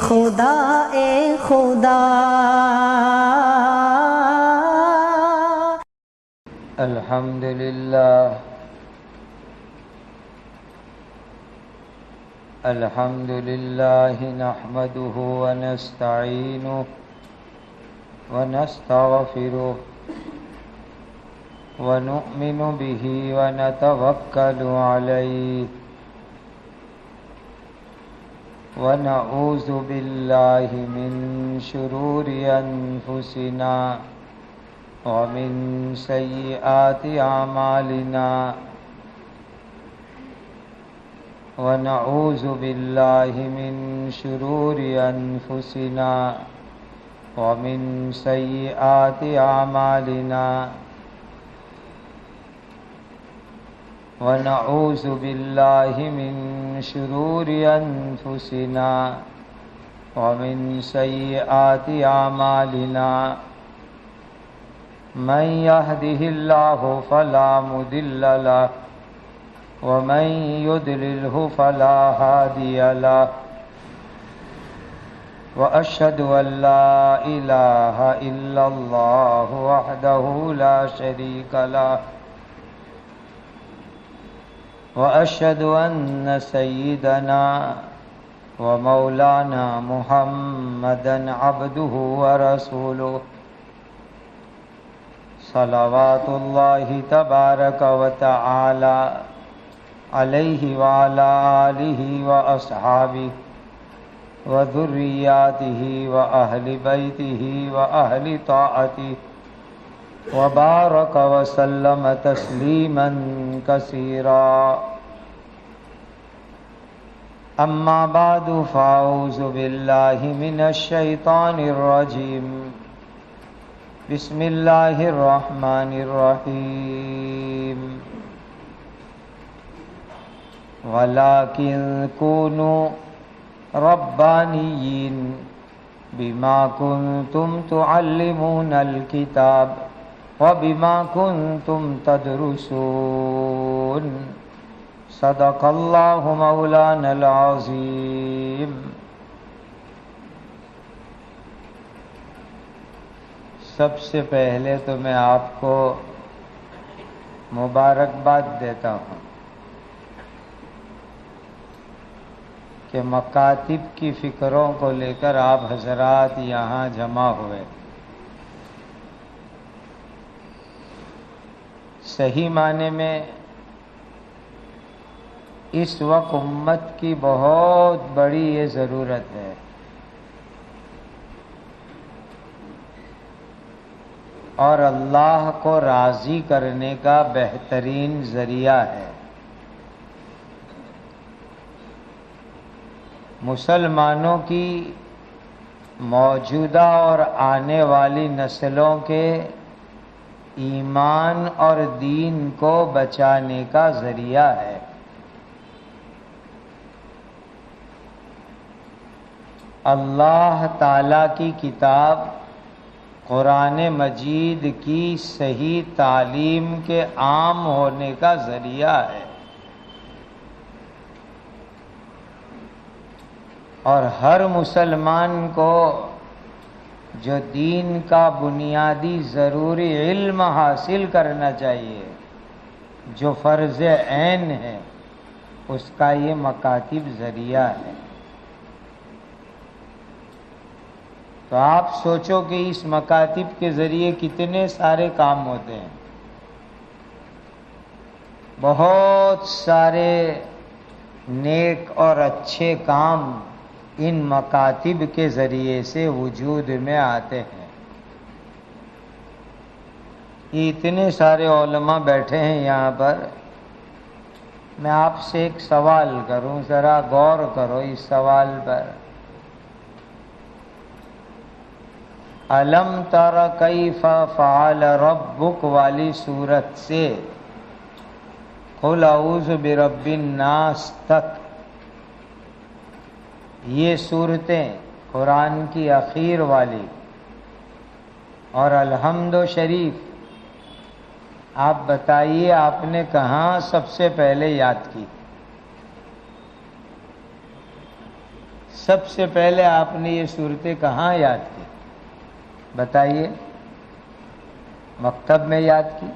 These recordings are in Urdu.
خدا اے خدا الحمد للہ نحمده ونستعینه ونستغفره ونؤمن به ونتوکل علیہ ونعوذ باللہ من شرور انفسنا ومن سیئات اعمالنا ونعوذ باللہ من شرور انفسنا ومن سیئات اعمالنا ونعوذ باللہ من شرور انفسنا ومن سیئات اعمالنا من يهده الله فلا مضل له ومن يضلله فلا هادي له وأشهد أن لا إله إلا الله وحده لا شريك له وأشهد أن سيدنا ومولانا محمدا عبده ورسوله صلوات الله تبارك وتعالى عليه وعلى آله وأصحابه وذرياته وأهل بيته وأهل طاعته وبارك وسلم تسليما كثيرا أما بعد فأعوذ بالله من الشيطان الرجيم بسم الله الرحمن الرحيم ولكن كونوا ربانيين بما كنتم تعلمون الكتاب وبما كنتم تدرسون صدق الله مولانا العظيم. سب سے پہلے تو میں آپ کو مبارکباد دیتا ہوں کہ مکاتب کی فکروں کو لے کر آپ حضرات یہاں جمع ہوئے. صحیح معنی میں اس وقت امت کی بہت بڑی یہ ضرورت ہے. اور اللہ کو راضی کرنے کا بہترین ذریعہ ہے. مسلمانوں کی موجودہ اور آنے والی نسلوں کے ایمان اور دین کو بچانے کا ذریعہ ہے. اللہ تعالی کی کتاب قرآن مجید کی صحیح تعلیم کے عام ہونے کا ذریعہ ہے. اور ہر مسلمان کو جو دین کا بنیادی ضروری علم حاصل کرنا چاہیے جو فرض عین ہے اس کا یہ مکاتب ذریعہ ہے. تو آپ سوچو کہ اس مکاتب کے ذریعے کتنے سارے کام ہوتے ہیں. بہت سارے نیک اور اچھے کام ان مکاتب کے ذریعے سے وجود میں آتے ہیں. اتنے سارے علماء بیٹھے ہیں یہاں پر. میں آپ سے ایک سوال کروں, ذرا غور کرو اس سوال پر. الم تر کیف فعل ربک والی سورت سے قل اعوذ برب الناس تک یہ صورتیں قرآن کی اخیر والی اور الحمد شریف آپ بتائیے آپ نے کہاں سب سے پہلے یاد کی؟ سب سے پہلے آپ نے یہ صورتیں کہاں یاد کی؟ بتائیے. مکتب میں یاد کی.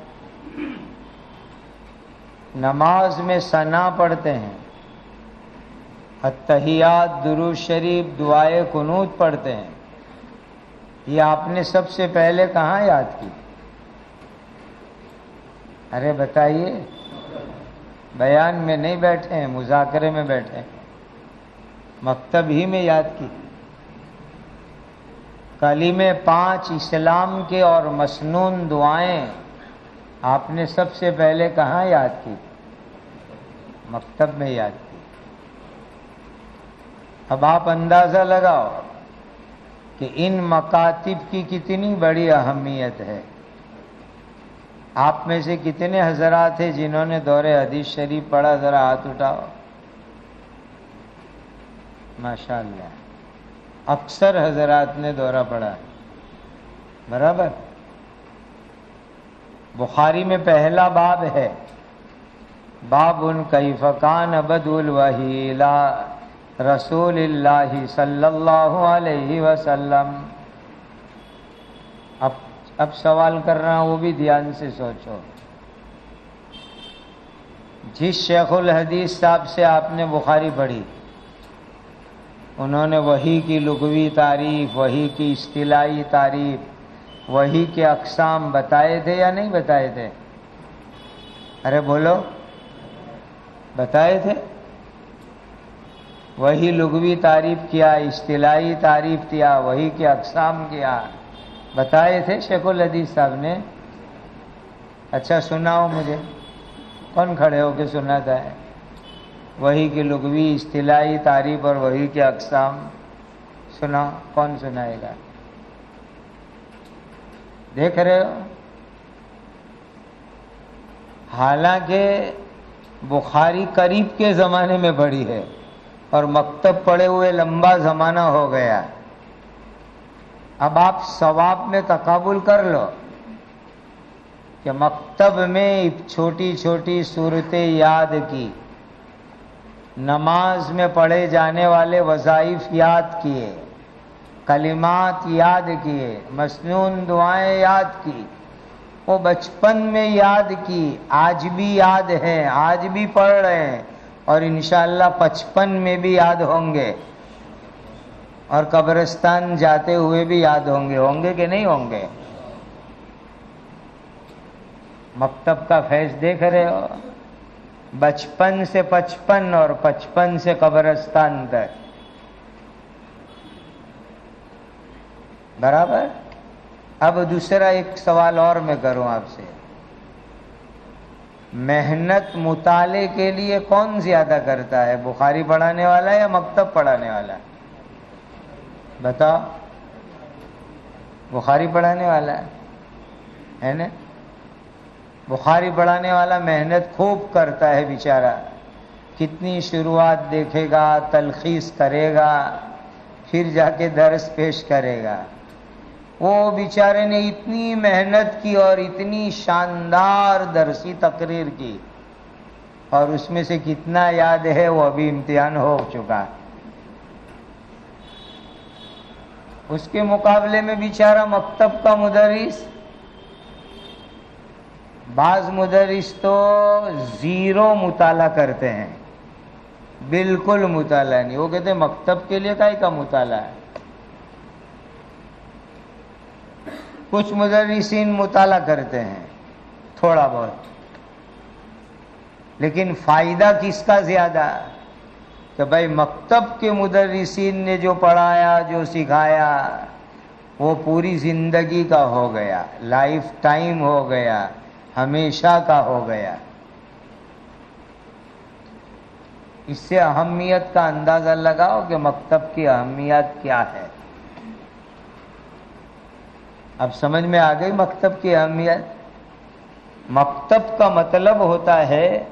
نماز میں ثنا پڑھتے ہیں، التحیات، درود شریف، دعائے قنوت پڑھتے ہیں. یہ آپ نے سب سے پہلے کہاں یاد کی؟ ارے بتائیے. بیان میں نہیں بیٹھے ہیں، مذاکرے میں بیٹھے ہیں. مکتب ہی میں یاد کی. کلمے 5 اسلام کے اور مسنون دعائیں آپ نے سب سے پہلے کہاں یاد کی؟ مکتب میں یاد کی. اب آپ اندازہ لگاؤ کہ ان مکاتب کی کتنی بڑی اہمیت ہے. آپ میں سے کتنے حضرات ہیں جنہوں نے دور حدیث شریف پڑھا؟ ذرا ہاتھ اٹھاؤ. ماشاءاللہ اکثر حضرات نے دورہ پڑھا. برابر. بخاری میں پہلا باب ہے، باب کیف کان بدء الوحی الی رسول اللہ صلی اللہ علیہ وسلم. اب سوال کر رہا ہوں، وہ بھی دھیان سے سوچو. جس شیخ الحدیث صاحب سے آپ نے بخاری پڑھی، انہوں نے وحی کی لغوی تعریف، وحی کی اصطلاحی تعریف، وحی کے اقسام بتائے تھے یا نہیں بتائے تھے؟ ارے بولو، بتائے تھے. وحی لغوی تعریف کیا، اصطلاحی تعریف کیا، وحی کے اقسام کیا، بتائے تھے شیخ الحدیث صاحب نے. اچھا سناؤ مجھے، کون کھڑے ہو کے سناتا ہے؟ وحی کی لغوی اصطلاحی تعریف اور وحی کے اقسام سنا. کون سنائے گا؟ دیکھ رہے ہو، حالانکہ بخاری قریب کے زمانے میں پڑھی ہے اور مکتب پڑھے ہوئے لمبا زمانہ ہو گیا. اب آپ ثواب میں تقابل کر لو کہ مکتب میں چھوٹی چھوٹی صورتیں یاد کی، نماز میں پڑھے جانے والے وظائف یاد کیے، کلمات یاد کیے، مسنون دعائیں یاد کی، وہ بچپن میں یاد کی، آج بھی یاد ہیں، آج بھی پڑھ رہے ہیں، اور انشاءاللہ 55 میں بھی یاد ہوں گے، اور قبرستان جاتے ہوئے بھی یاد ہوں گے کہ نہیں ہوں گے؟ مکتب کا فیض دیکھ رہے ہو، بچپن سے 55 اور 55 سے قبرستان تک. برابر. اب دوسرا ایک سوال اور میں کروں آپ سے، محنت مطالعے کے لیے کون زیادہ کرتا ہے، بخاری پڑھانے والا یا مکتب پڑھانے والا؟ بتاؤ. بخاری پڑھانے والا ہے نا؟ بخاری پڑھانے والا محنت خوب کرتا ہے بیچارہ. کتنی شروعات دیکھے گا، تلخیص کرے گا، پھر جا کے درس پیش کرے گا. وہ بیچارے نے اتنی محنت کی اور اتنی شاندار درسی تقریر کی، اور اس میں سے کتنا یاد ہے وہ ابھی امتحان ہو چکا. اس کے مقابلے میں بیچارہ مکتب کا مدرس، بعض مدرس تو 0 مطالعہ کرتے ہیں، بالکل مطالعہ نہیں. وہ کہتے ہیں مکتب کے لیے کائے کا مطالعہ ہے. کچھ مدرسین مطالعہ کرتے ہیں تھوڑا بہت، لیکن فائدہ کس کا زیادہ؟ کہ بھائی مکتب کے مدرسین نے جو پڑھایا، جو سکھایا، وہ پوری زندگی کا ہو گیا، لائف ٹائم ہو گیا، ہمیشہ کا ہو گیا. اس سے اہمیت کا اندازہ لگاؤ کہ مکتب کی اہمیت کیا ہے. اب سمجھ میں آ گئی مکتب کی اہمیت. مکتب کا مطلب ہوتا ہے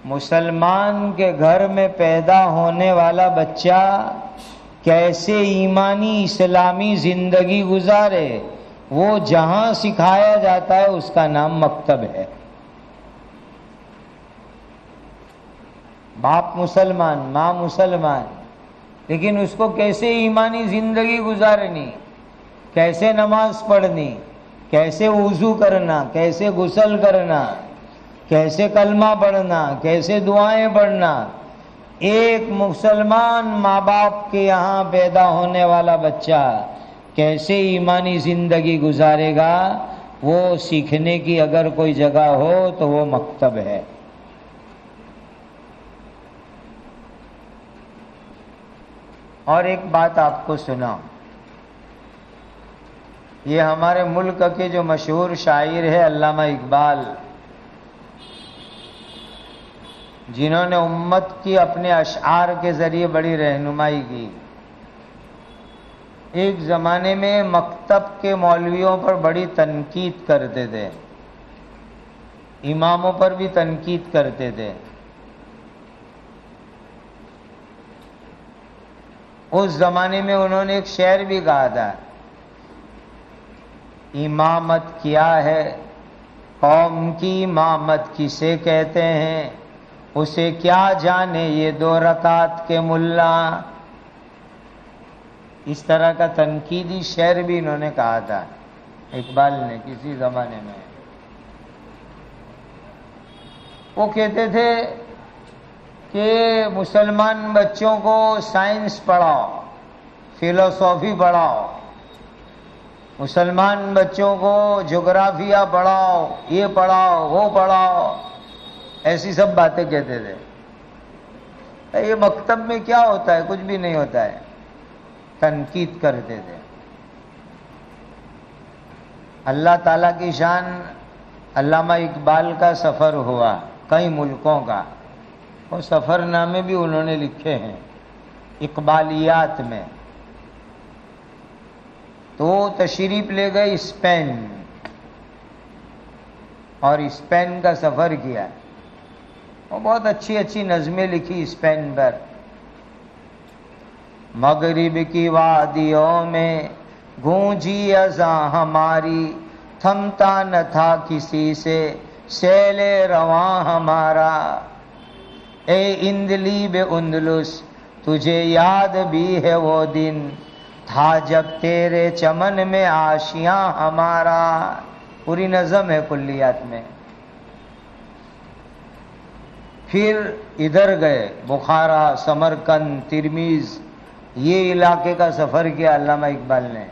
مسلمان کے گھر میں پیدا ہونے والا بچہ کیسے ایمانی اسلامی زندگی گزارے، وہ جہاں سکھایا جاتا ہے اس کا نام مکتب ہے. باپ مسلمان، ماں مسلمان، لیکن اس کو کیسے ایمانی زندگی گزارنی، کیسے نماز پڑھنی، کیسے وضو کرنا، کیسے غسل کرنا، کیسے کلمہ پڑھنا، کیسے دعائیں پڑھنا، ایک مسلمان ماں باپ کے یہاں پیدا ہونے والا بچہ کیسے ایمانی زندگی گزارے گا، وہ سیکھنے کی اگر کوئی جگہ ہو تو وہ مکتب ہے۔ اور ایک بات آپ کو سنا، یہ ہمارے ملک کے جو مشہور شاعر ہے علامہ اقبال، جنہوں نے امت کی اپنے اشعار کے ذریعے بڑی رہنمائی کی، ایک زمانے میں مکتب کے مولویوں پر بڑی تنقید کرتے تھے، اماموں پر بھی تنقید کرتے تھے۔ اس زمانے میں انہوں نے ایک شعر بھی کہا تھا، امامت کیا ہے، قوم کی امامت کسے کہتے ہیں، اسے کیا جانے یہ 2 رکعت کے ملا۔ اس طرح کا تنقیدی شعر بھی انہوں نے کہا تھا اقبال نے کسی زمانے میں۔ وہ کہتے تھے کہ مسلمان بچوں کو سائنس پڑھاؤ، فلسفی پڑھاؤ، مسلمان بچوں کو جغرافیہ پڑھاؤ، یہ پڑھاؤ وہ پڑھاؤ، ایسی سب باتیں کہتے تھے۔ یہ مکتب میں کیا ہوتا ہے؟ کچھ بھی نہیں ہوتا ہے، تنقید کرتے تھے۔ اللہ تعالیٰ کی شان، علامہ اقبال کا سفر ہوا کئی ملکوں کا، وہ سفر نامے بھی انہوں نے لکھے ہیں اقبالیات میں۔ تو تشریف لے گئے اسپین، اور اسپین کا سفر کیا، وہ بہت اچھی اچھی نظمیں لکھی اسپین پر۔ مغرب کی وادیوں میں گونجی اذاں ہماری، تھمتا نہ تھا کسی سے سیل رواں ہمارا۔ اے اندلیب اندلس تجھے یاد بھی ہے وہ دن، تھا جب تیرے چمن میں آشیاں ہمارا۔ پوری نظم ہے کلیات میں۔ پھر ادھر گئے، بخارا، سمرقند، ترمیز، یہ علاقے کا سفر کیا علامہ اقبال نے۔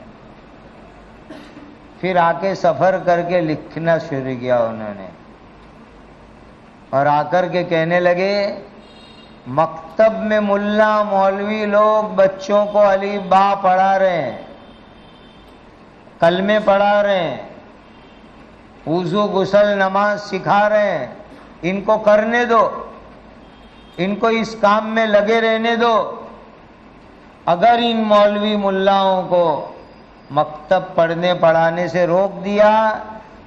پھر آ کے سفر کر کے لکھنا شروع کیا انہوں نے، اور آ کر کے کہنے لگے مکتب میں ملا مولوی لوگ بچوں کو الف با پڑھا رہے ہیں، کلمے پڑھا رہے ہیں، وضو غسل نماز سکھا رہے ہیں، ان کو کرنے دو، ان کو اس کام میں لگے رہنے دو۔ اگر ان مولوی ملاؤں کو مکتب پڑھنے پڑھانے سے روک دیا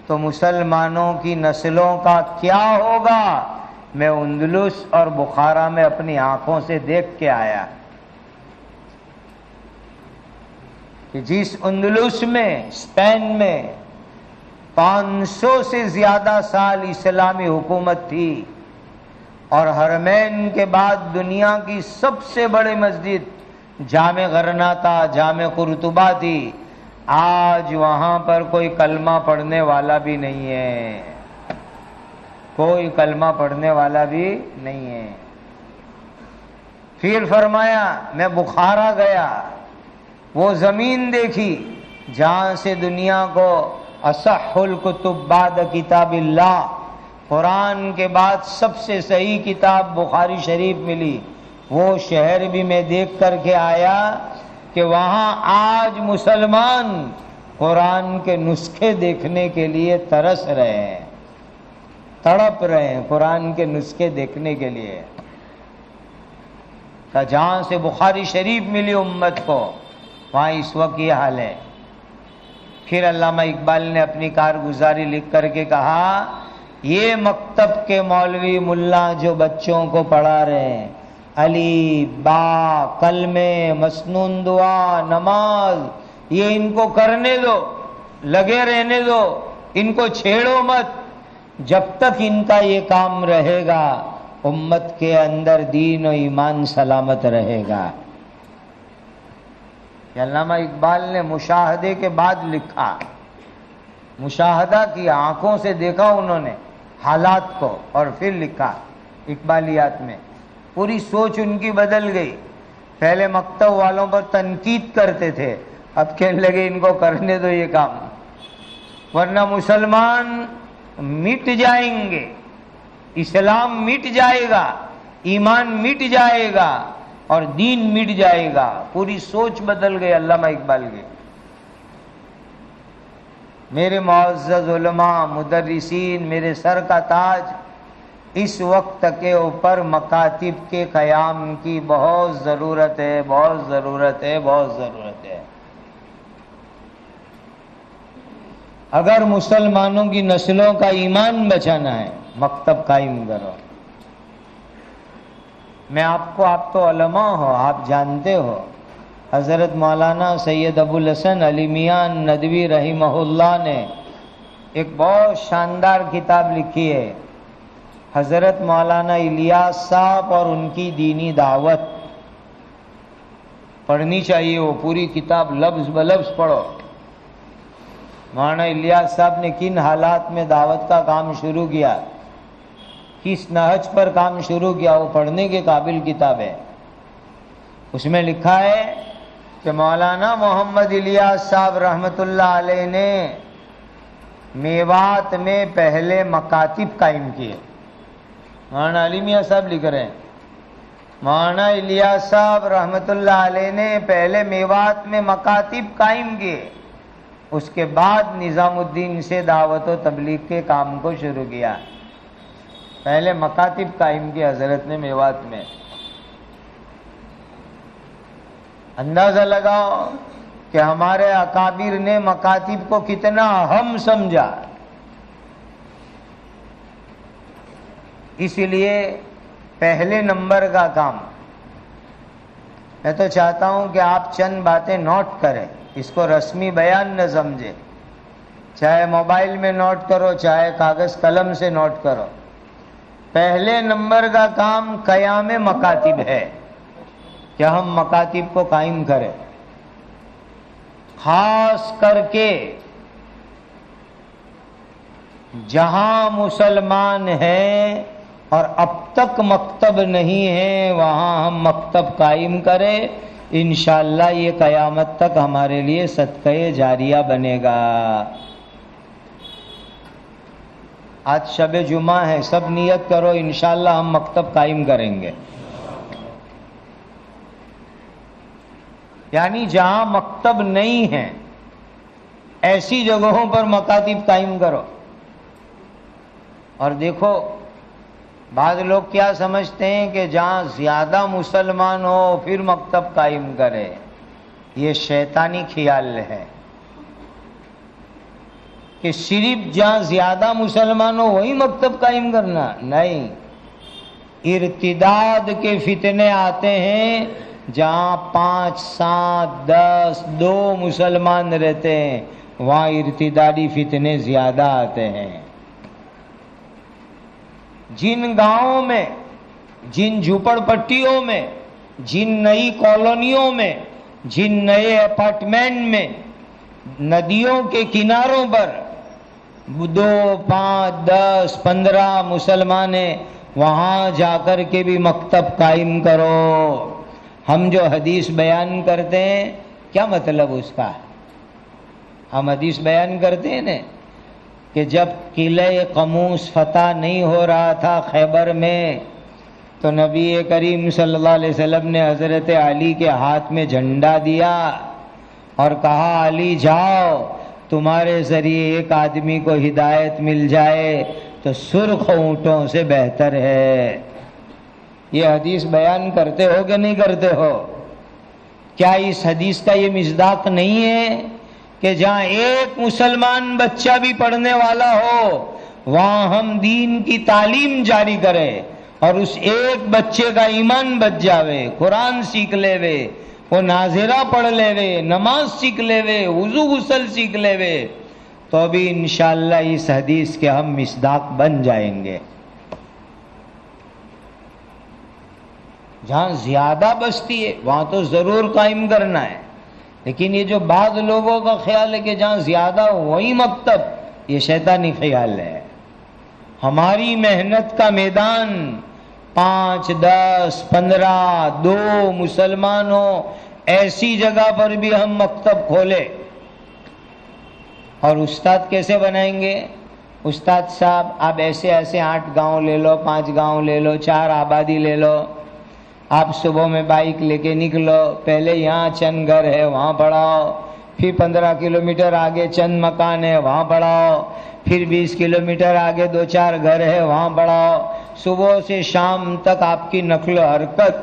تو مسلمانوں کی نسلوں کا کیا ہوگا؟ میں اندلس اور بخارا میں اپنی آنکھوں سے دیکھ کے آیا کہ جس اندلس میں، اسپین میں 500 سے زیادہ سال اسلامی حکومت تھی، اور حرمین کے بعد دنیا کی سب سے بڑی مسجد جامع غرناطہ، جامع قرطبہ تھی، آج وہاں پر کوئی کلمہ پڑھنے والا بھی نہیں ہے، کوئی کلمہ پڑھنے والا بھی نہیں ہے۔ پھر فرمایا میں بخارا گیا، وہ زمین دیکھی جہاں سے دنیا کو اصح الکتب بعد کتاب اللہ، قرآن کے بعد سب سے صحیح کتاب بخاری شریف ملی۔ وہ شہر بھی میں دیکھ کر کے آیا کہ وہاں آج مسلمان قرآن کے نسخے دیکھنے کے لیے ترس رہے ہیں، تڑپ رہے ہیں قرآن کے نسخے دیکھنے کے لیے۔ کہ جہاں سے بخاری شریف ملی امت کو، وہاں اس وقت یہ حال ہے۔ پھر علامہ اقبال نے اپنی کارگزاری لکھ کر کے کہا، یہ مکتب کے مولوی ملا جو بچوں کو پڑھا رہے ہیں، الف با، کلمے، مسنون دعا، نماز، یہ ان کو کرنے دو، لگے رہنے دو، ان کو چھیڑو مت۔ جب تک ان کا یہ کام رہے گا امت کے اندر دین و ایمان سلامت رہے گا۔ کہ علامہ اقبال نے مشاہدے کے بعد لکھا، مشاہدہ کیا، آنکھوں سے دیکھا انہوں نے حالات کو اور پھر لکھا اقبالیات میں. پوری سوچ ان کی بدل گئی. پہلے مکتب والوں پر تنقید کرتے تھے، اب کہنے لگے ان کو کرنے دو یہ کام، ورنہ مسلمان مٹ جائیں گے، اسلام مٹ جائے گا، ایمان مٹ جائے گا اور دین مٹ جائے گا. پوری سوچ بدل گئی علامہ اقبال کی. میرے معزز علماء مدرسین، میرے سر کا تاج، اس وقت کے اوپر مکاتب کے قیام کی بہت ضرورت ہے، بہت ضرورت ہے، بہت ضرورت ہے. اگر مسلمانوں کی نسلوں کا ایمان بچانا ہے، مکتب قائم کرو. میں آپ تو علماء ہو، آپ جانتے ہو، حضرت مولانا سید ابو الحسن علی میاں ندوی رحمہ اللہ نے ایک بہت شاندار کتاب لکھی ہے، حضرت مولانا الیاس صاحب اور ان کی دینی دعوت. پڑھنی چاہیے وہ پوری کتاب، لفظ بلفظ پڑھو. مولانا الیاس صاحب نے کن حالات میں دعوت کا کام شروع کیا، کس نہج پر کام شروع کیا، وہ پڑھنے کے قابل کتاب ہے. اس میں لکھا ہے کہ مولانا محمد الیاس صاحب رحمۃ اللہ علیہ نے میوات میں پہلے مکاتب قائم کیے. مولانا علی میاں صاحب لکھ رہے ہیں، مولانا الیاس صاحب رحمۃ اللہ علیہ نے پہلے میوات میں مکاتب قائم کیے، اس کے بعد نظام الدین سے دعوت و تبلیغ کے کام کو شروع کیا. پہلے مکاتب قائم کیے حضرت نے میوات میں. اندازہ لگاؤ کہ ہمارے اکابر نے مکاتب کو کتنا اہم سمجھا. اس لیے پہلے نمبر کا کام، میں تو چاہتا ہوں کہ آپ چند باتیں نوٹ کریں، اس کو رسمی بیان نہ سمجھے، چاہے موبائل میں نوٹ کرو، چاہے کاغذ قلم سے نوٹ کرو. پہلے نمبر کا کام قیام مکاتب ہے کہ ہم مکاتب کو قائم کریں. خاص کر کے جہاں مسلمان ہیں اور اب تک مکتب نہیں ہے، وہاں ہم مکتب قائم کریں. انشاءاللہ یہ قیامت تک ہمارے لیے صدقہ جاریہ بنے گا. آج شب جمعہ ہے، سب نیت کرو انشاءاللہ ہم مکتب قائم کریں گے. یعنی جہاں مکتب نہیں ہے ایسی جگہوں پر مکاتب قائم کرو. اور دیکھو بعض لوگ کیا سمجھتے ہیں کہ جہاں زیادہ مسلمان ہو پھر مکتب قائم کرے، یہ شیطانی خیال ہے کہ صرف جہاں زیادہ مسلمان ہو وہی مکتب قائم کرنا. نہیں، ارتداد کے فتنے آتے ہیں جہاں 5 7 10 2 مسلمان رہتے ہیں، وہاں ارتدادی فتنے زیادہ آتے ہیں. جن گاؤں میں، جن جھوپڑ پٹیوں میں، جن نئی کالونیوں میں، جن نئے اپارٹمنٹ میں ندیوں کے کناروں پر 2 5 10 15 مسلمان ہیں، وہاں جا کر کے بھی مکتب قائم کرو. ہم جو حدیث بیان کرتے ہیں کیا مطلب اس کا؟ ہم حدیث بیان کرتے ہیں نا کہ جب قلعہ قموس فتح نہیں ہو رہا تھا خیبر میں، تو نبی کریم صلی اللہ علیہ وسلم نے حضرت علی کے ہاتھ میں جھنڈا دیا اور کہا علی جاؤ، تمہارے ذریعے ایک آدمی کو ہدایت مل جائے تو سرخ اونٹوں سے بہتر ہے. یہ حدیث بیان کرتے ہو کہ نہیں کرتے ہو؟ کیا اس حدیث کا یہ مصداق نہیں ہے کہ جہاں ایک مسلمان بچہ بھی پڑھنے والا ہو وہاں ہم دین کی تعلیم جاری کریں اور اس ایک بچے کا ایمان بچ جاوے، قرآن سیکھ لے وے، وہ ناظرہ پڑھ لے وے، نماز سیکھ لے وے، وضو غسل سیکھ لے وے، تو بھی انشاءاللہ اس حدیث کے ہم مصداق بن جائیں گے. جہاں زیادہ بستی ہے وہاں تو ضرور قائم کرنا ہے، لیکن یہ جو بعض لوگوں کا خیال ہے کہ جہاں زیادہ وہی مکتب، یہ شیطانی خیال ہے۔ ہماری محنت کا میدان 5، 10، 15، 2 مسلمانوں ایسی جگہ پر بھی ہم مکتب کھولے۔ اور استاد کیسے بنائیں گے؟ استاد صاحب آپ ایسے 8 گاؤں لے لو، 5 گاؤں لے لو، 4 آبادی لے لو، آپ صبح میں بائک لے کے نکلو، پہلے یہاں چند گھر ہے وہاں پڑھاؤ، پھر 15 کلومیٹر آگے چند مکان ہے وہاں پڑھاؤ، پھر 20 کلومیٹر آگے 2-4 گھر ہے وہاں پڑھاؤ۔ صبح سے شام تک آپ کی نقل و حرکت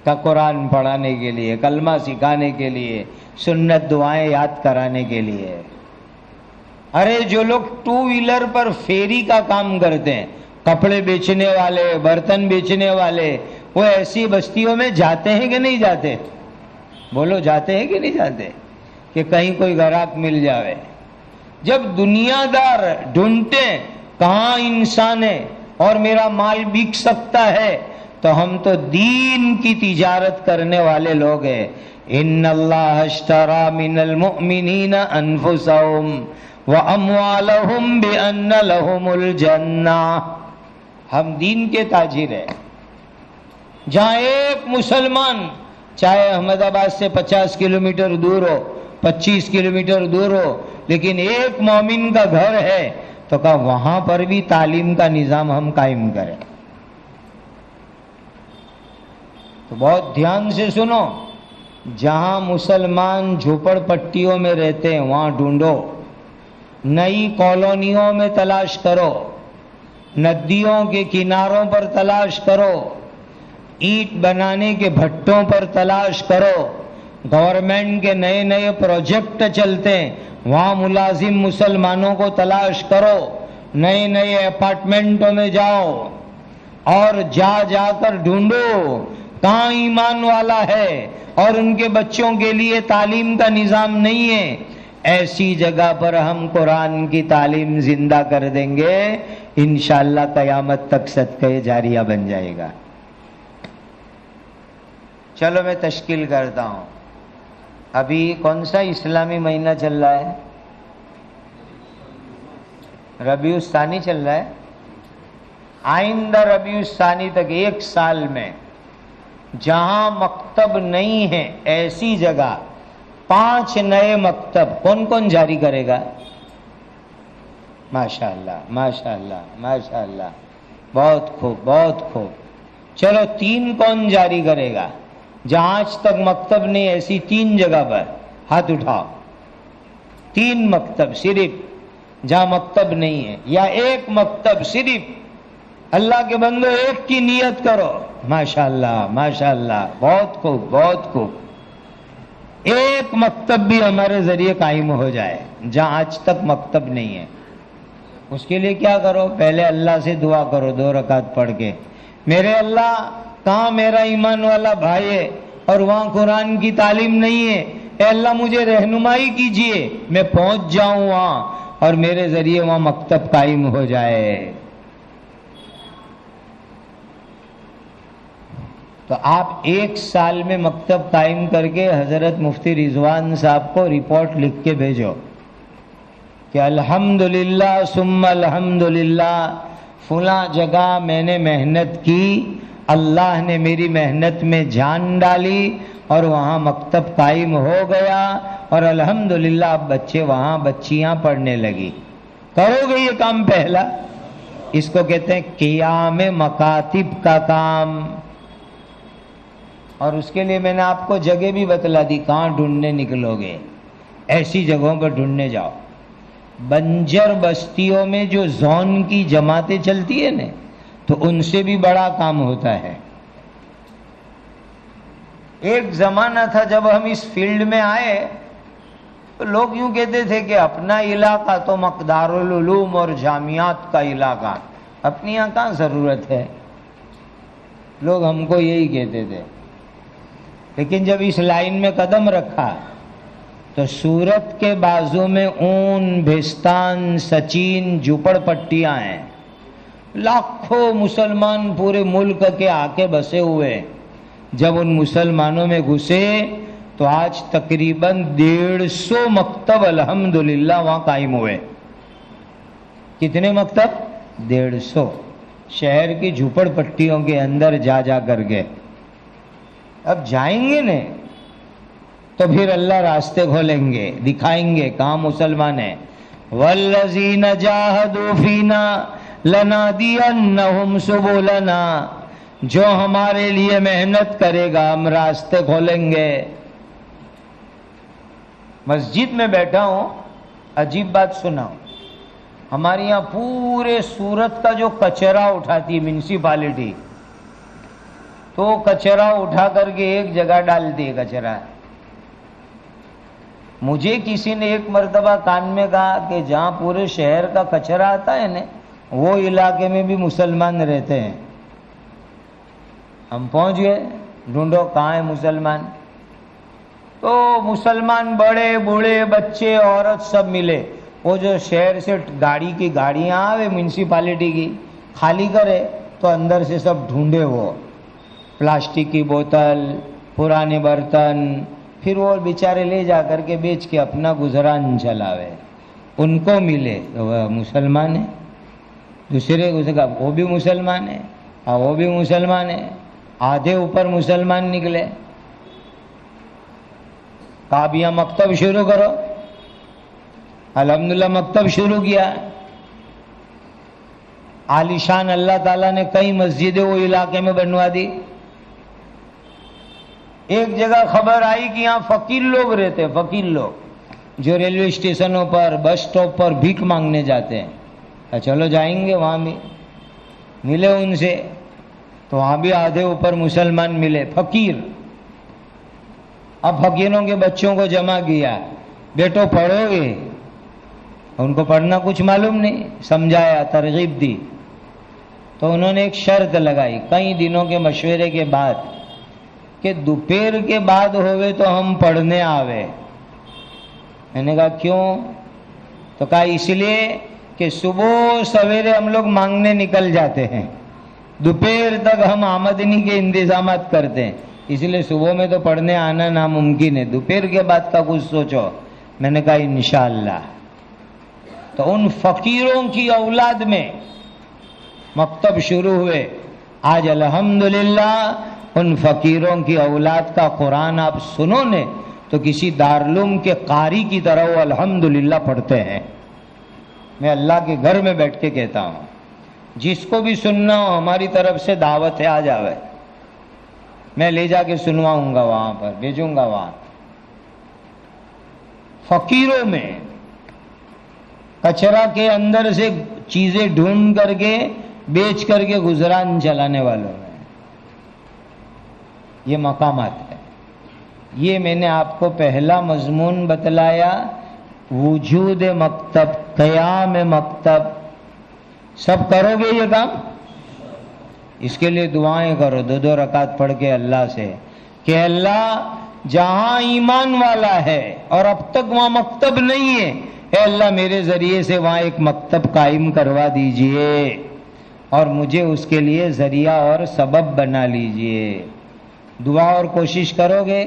کا قرآن پڑھانے کے لیے، کلمہ سکھانے کے لیے، سنت دعائیں یاد کرانے کے لیے۔ ارے جو لوگ 2 ویلر پر فیری کا کام کرتے ہیں، کپڑے بیچنے والے، برتن بیچنے والے، وہ ایسی بستیوں میں جاتے ہیں کہ نہیں جاتے؟ بولو جاتے ہیں کہ نہیں جاتے؟ کہ کہیں کوئی گراہک مل جاوے۔ جب دنیا دار ڈھونڈتے کہاں انسان ہے اور میرا مال بک سکتا ہے، تو ہم تو دین کی تجارت کرنے والے لوگ ہیں۔ ان اللہ اشترى من المؤمنین انفسهم واموالهم بان لهم الجنہ۔ ہم دین کے تاجر ہیں۔ جہاں ایک مسلمان چاہے احمد آباد سے 50 کلومیٹر دور ہو، 25 کلومیٹر دور ہو، لیکن ایک مومن کا گھر ہے تو کہا وہاں پر بھی تعلیم کا نظام ہم قائم کریں۔ تو بہت دھیان سے سنو، جہاں مسلمان جھوپڑ پٹیوں میں رہتے ہیں وہاں ڈھونڈو، نئی کالونیوں میں تلاش کرو، ندیوں کے کناروں پر تلاش کرو، اینٹ بنانے کے بھٹوں پر تلاش کرو، گورنمنٹ کے نئے پروجیکٹ چلتے ہیں وہاں ملازم مسلمانوں کو تلاش کرو، نئے اپارٹمنٹوں میں جاؤ اور جا کر ڈھونڈو کہاں ایمان والا ہے اور ان کے بچوں کے لیے تعلیم کا نظام نہیں ہے۔ ایسی جگہ پر ہم قرآن کی تعلیم زندہ کر دیں گے، انشاءاللہ قیامت تک صدقہ جاریہ بن جائے گا۔ چلو میں تشکیل کرتا ہوں۔ ابھی کون سا اسلامی مہینہ چل رہا ہے؟ ربیع الثانی چل رہا ہے۔ آئندہ ربیع الثانی تک 1 سال میں جہاں مکتب نہیں ہے ایسی جگہ 5 نئے مکتب کون جاری کرے گا؟ ماشاءاللہ ماشاءاللہ ماشاءاللہ، بہت خوب بہت خوب۔ چلو 3 کون جاری کرے گا؟ جہاں آج تک مکتب نہیں ایسی 3 جگہ پر ہاتھ اٹھاؤ۔ 3 مکتب صرف جہاں مکتب نہیں ہے، یا 1 مکتب صرف۔ اللہ کے بندو ایک کی نیت کرو۔ ماشاءاللہ ماشاءاللہ، بہت خوب بہت خوب۔ 1 مکتب بھی ہمارے ذریعے قائم ہو جائے جہاں آج تک مکتب نہیں ہے۔ اس کے لیے کیا کرو؟ پہلے اللہ سے دعا کرو 2 رکعت پڑھ کے، میرے اللہ کہاں میرا ایمان والا بھائی ہے اور وہاں قرآن کی تعلیم نہیں ہے، اے اللہ مجھے رہنمائی کیجئے، میں پہنچ جاؤں وہاں اور میرے ذریعے وہاں مکتب قائم ہو جائے۔ تو آپ 1 سال میں مکتب قائم کر کے حضرت مفتی رضوان صاحب کو رپورٹ لکھ کے بھیجو کہ الحمدللہ ثم الحمدللہ فلاں جگہ میں نے محنت کی، اللہ نے میری محنت میں جان ڈالی اور وہاں مکتب قائم ہو گیا، اور الحمدللہ اب بچے وہاں بچیاں پڑھنے لگی۔ کرو گے یہ کام پہلا؟ اس کو کہتے ہیں قیام مکاتب کا کام۔ اور اس کے لیے میں نے آپ کو جگہ بھی بتلا دی کہاں ڈھونڈنے نکلو گے۔ ایسی جگہوں پر ڈھونڈنے جاؤ۔ بنجر بستیوں میں جو زون کی جماعتیں چلتی ہیں نا، تو ان سے بھی بڑا کام ہوتا ہے۔ ایک زمانہ تھا جب ہم اس فیلڈ میں آئے تو لوگ یوں کہتے تھے کہ اپنا علاقہ تو مقدار العلوم اور جامعات کا علاقہ، اپنی یہاں کہاں ضرورت ہے، لوگ ہم کو یہی کہتے تھے۔ لیکن جب اس لائن میں قدم رکھا تو سورت کے بازو میں اون، بھیستان، سچین، جھوپڑ پٹیاں ہیں، لاکھوں مسلمان پورے ملک کے آ کے بسے ہوئے۔ جب ان مسلمانوں میں گھسے تو آج تقریباً 150 مکتب الحمدللہ وہاں قائم ہوئے. کتنے مکتب؟ 150. شہر کی جھوپڑ پٹیوں کے اندر جا جا کر کے. اب جائیں گے نا تو پھر اللہ راستے کھولیں گے، دکھائیں گے کہاں مسلمان ہیں. والذین جاہدوا فینا لنہدینہم سبلنا، جو ہمارے لیے محنت کرے گا ہم راستے کھولیں گے. مسجد میں بیٹھا ہوں، عجیب بات سنا. ہمارے یہاں پورے سورت کا جو کچرا اٹھاتی میونسپلٹی، تو کچرا اٹھا کر کے ایک جگہ ڈالتی ہے کچرا. مجھے کسی نے ایک مرتبہ کان میں کہا کہ جہاں پورے شہر کا کچرا آتا ہے نا وہ علاقے میں بھی مسلمان رہتے ہیں. ہم پہنچ گئے، ڈھونڈو کہاں ہے مسلمان. تو مسلمان بڑے بوڑھے بچے عورت سب ملے. وہ جو شہر سے گاڑی کی گاڑیاں آوے میونسپلٹی کی خالی کرے تو اندر سے سب ڈھونڈے، وہ پلاسٹک کی بوتل، پرانے برتن، پھر وہ بیچارے لے جا کر کے بیچ کے اپنا گزران چلاوے. ان کو ملے تو وہ مسلمان ہے. دوسرے کو کہا وہ بھی مسلمان ہے، اور وہ بھی مسلمان ہے. آدھے اوپر مسلمان نکلے. کہا اب یہاں مکتب شروع کرو. الحمدللہ مکتب شروع کیا. عالیشان اللہ تعالیٰ نے کئی مسجدیں وہ علاقے میں بنوا دی. ایک جگہ خبر آئی کہ یہاں فقیر لوگ رہتے، فقیر لوگ جو ریلوے اسٹیشنوں پر بس سٹاپ پر بھیک مانگنے جاتے ہیں. چلو جائیں گے. وہاں بھی ملے ان سے تو وہاں بھی آدھے اوپر مسلمان ملے، فقیر. اب فقیروں کے بچوں کو جمع کیا، بیٹو پڑھو گے؟ ان کو پڑھنا کچھ معلوم نہیں. سمجھایا، ترغیب دی. تو انہوں نے ایک شرط لگائی کئی دنوں کے مشورے کے بعد کہ دوپہر کے بعد ہوئے تو ہم پڑھنے آوے. میں نے کہا کیوں؟ تو کہا اس لیے کہ صبح سویرے ہم لوگ مانگنے نکل جاتے ہیں، دوپہر تک ہم آمدنی کے انتظامات کرتے ہیں، اس لیے صبح میں تو پڑھنے آنا ناممکن ہے، دوپہر کے بعد کا کچھ سوچو. میں نے کہا انشاءاللہ. تو ان فقیروں کی اولاد میں مکتب شروع ہوئے. آج الحمدللہ ان فقیروں کی اولاد کا قرآن آپ سنو نے تو کسی دارالعلوم کے قاری کی طرح وہ الحمدللہ پڑھتے ہیں. میں اللہ کے گھر میں بیٹھ کے کہتا ہوں، جس کو بھی سننا ہو ہماری طرف سے دعوت ہے، آ جاوے. میں لے جا کے سنواؤں گا، وہاں پر بھیجوں گا. وہاں فقیروں میں کچرا کے اندر سے چیزیں ڈھونڈ کر کے بیچ کر کے گزران چلانے والوں میں یہ مقامات ہے. یہ میں نے آپ کو پہلا مضمون بتلایا، وجود مکتب، قیام مکتب. سب کرو گے یہ کام؟ اس کے لیے دعائیں کرو 2 رکعت پڑھ کے اللہ سے کہ اللہ جہاں ایمان والا ہے اور اب تک وہاں مکتب نہیں ہے، اے اللہ میرے ذریعے سے وہاں ایک مکتب قائم کروا دیجئے اور مجھے اس کے لیے ذریعہ اور سبب بنا لیجئے. دعا اور کوشش کرو گے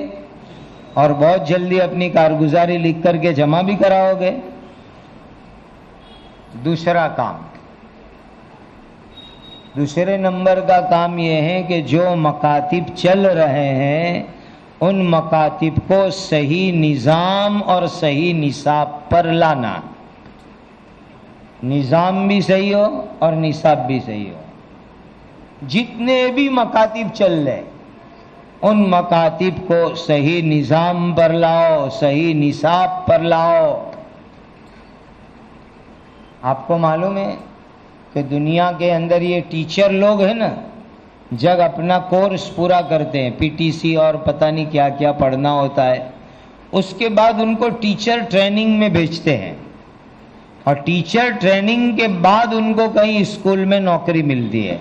اور بہت جلدی اپنی کارگزاری لکھ کر کے جمع بھی کراؤ گے. دوسرا کام، دوسرے نمبر کا کام یہ ہے کہ جو مکاتب چل رہے ہیں ان مکاتب کو صحیح نظام اور صحیح نصاب پر لانا. نظام بھی صحیح ہو اور نصاب بھی صحیح ہو. جتنے بھی مکاتب چل رہے ان مکاتب کو صحیح نظام پر لاؤ، صحیح نصاب پر لاؤ. آپ کو معلوم ہے کہ دنیا کے اندر یہ ٹیچر لوگ ہیں نا، جب اپنا کورس پورا کرتے ہیں، PTC اور پتہ نہیں کیا کیا پڑھنا ہوتا ہے، اس کے بعد ان کو ٹیچر ٹریننگ میں بھیجتے ہیں اور ٹیچر ٹریننگ کے بعد ان کو کہیں اسکول میں نوکری ملتی ہے.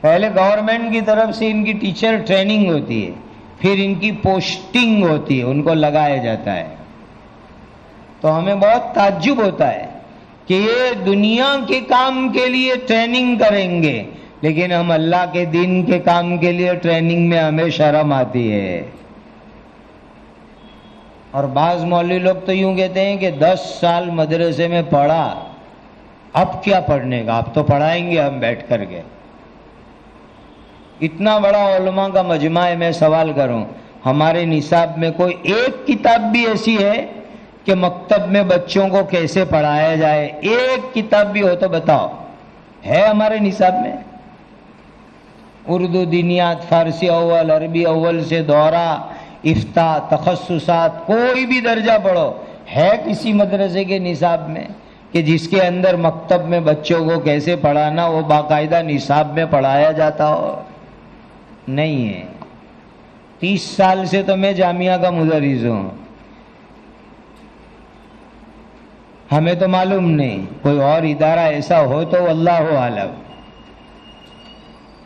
پہلے گورنمنٹ کی طرف سے ان کی ٹیچر ٹریننگ ہوتی ہے، پھر ان کی پوسٹنگ ہوتی ہے، ان کو لگایا جاتا ہے. تو ہمیں بہت تعجب ہوتا ہے کہ یہ دنیا کے کام کے لیے ٹریننگ کریں گے، لیکن ہم اللہ کے دین کے کام کے لیے ٹریننگ میں ہمیں شرم آتی ہے. اور بعض مولوی لوگ تو یوں کہتے ہیں کہ 10 سال مدرسے میں پڑھا، اب کیا پڑھنے کا، اب تو پڑھائیں گے ہم بیٹھ کر کے. اتنا بڑا علماء کا مجمع ہے، میں سوال کروں ہمارے نصاب میں کوئی ایک کتاب بھی ایسی ہے کہ مکتب میں بچوں کو کیسے پڑھایا جائے؟ ایک کتاب بھی ہو تو بتاؤ، ہے ہمارے نصاب میں؟ اردو دینیات، فارسی اول، عربی اول سے دورہ، افتاء، تخصصات، کوئی بھی درجہ پڑھو، ہے کسی مدرسے کے نصاب میں کہ جس کے اندر مکتب میں بچوں کو کیسے پڑھانا وہ باقاعدہ نصاب میں پڑھایا جاتا ہو؟ نہیں ہے. 30 سال سے تو میں جامعہ کا مدرس ہوں، ہمیں تو معلوم نہیں، کوئی اور ادارہ ایسا ہو تو واللہ عالم.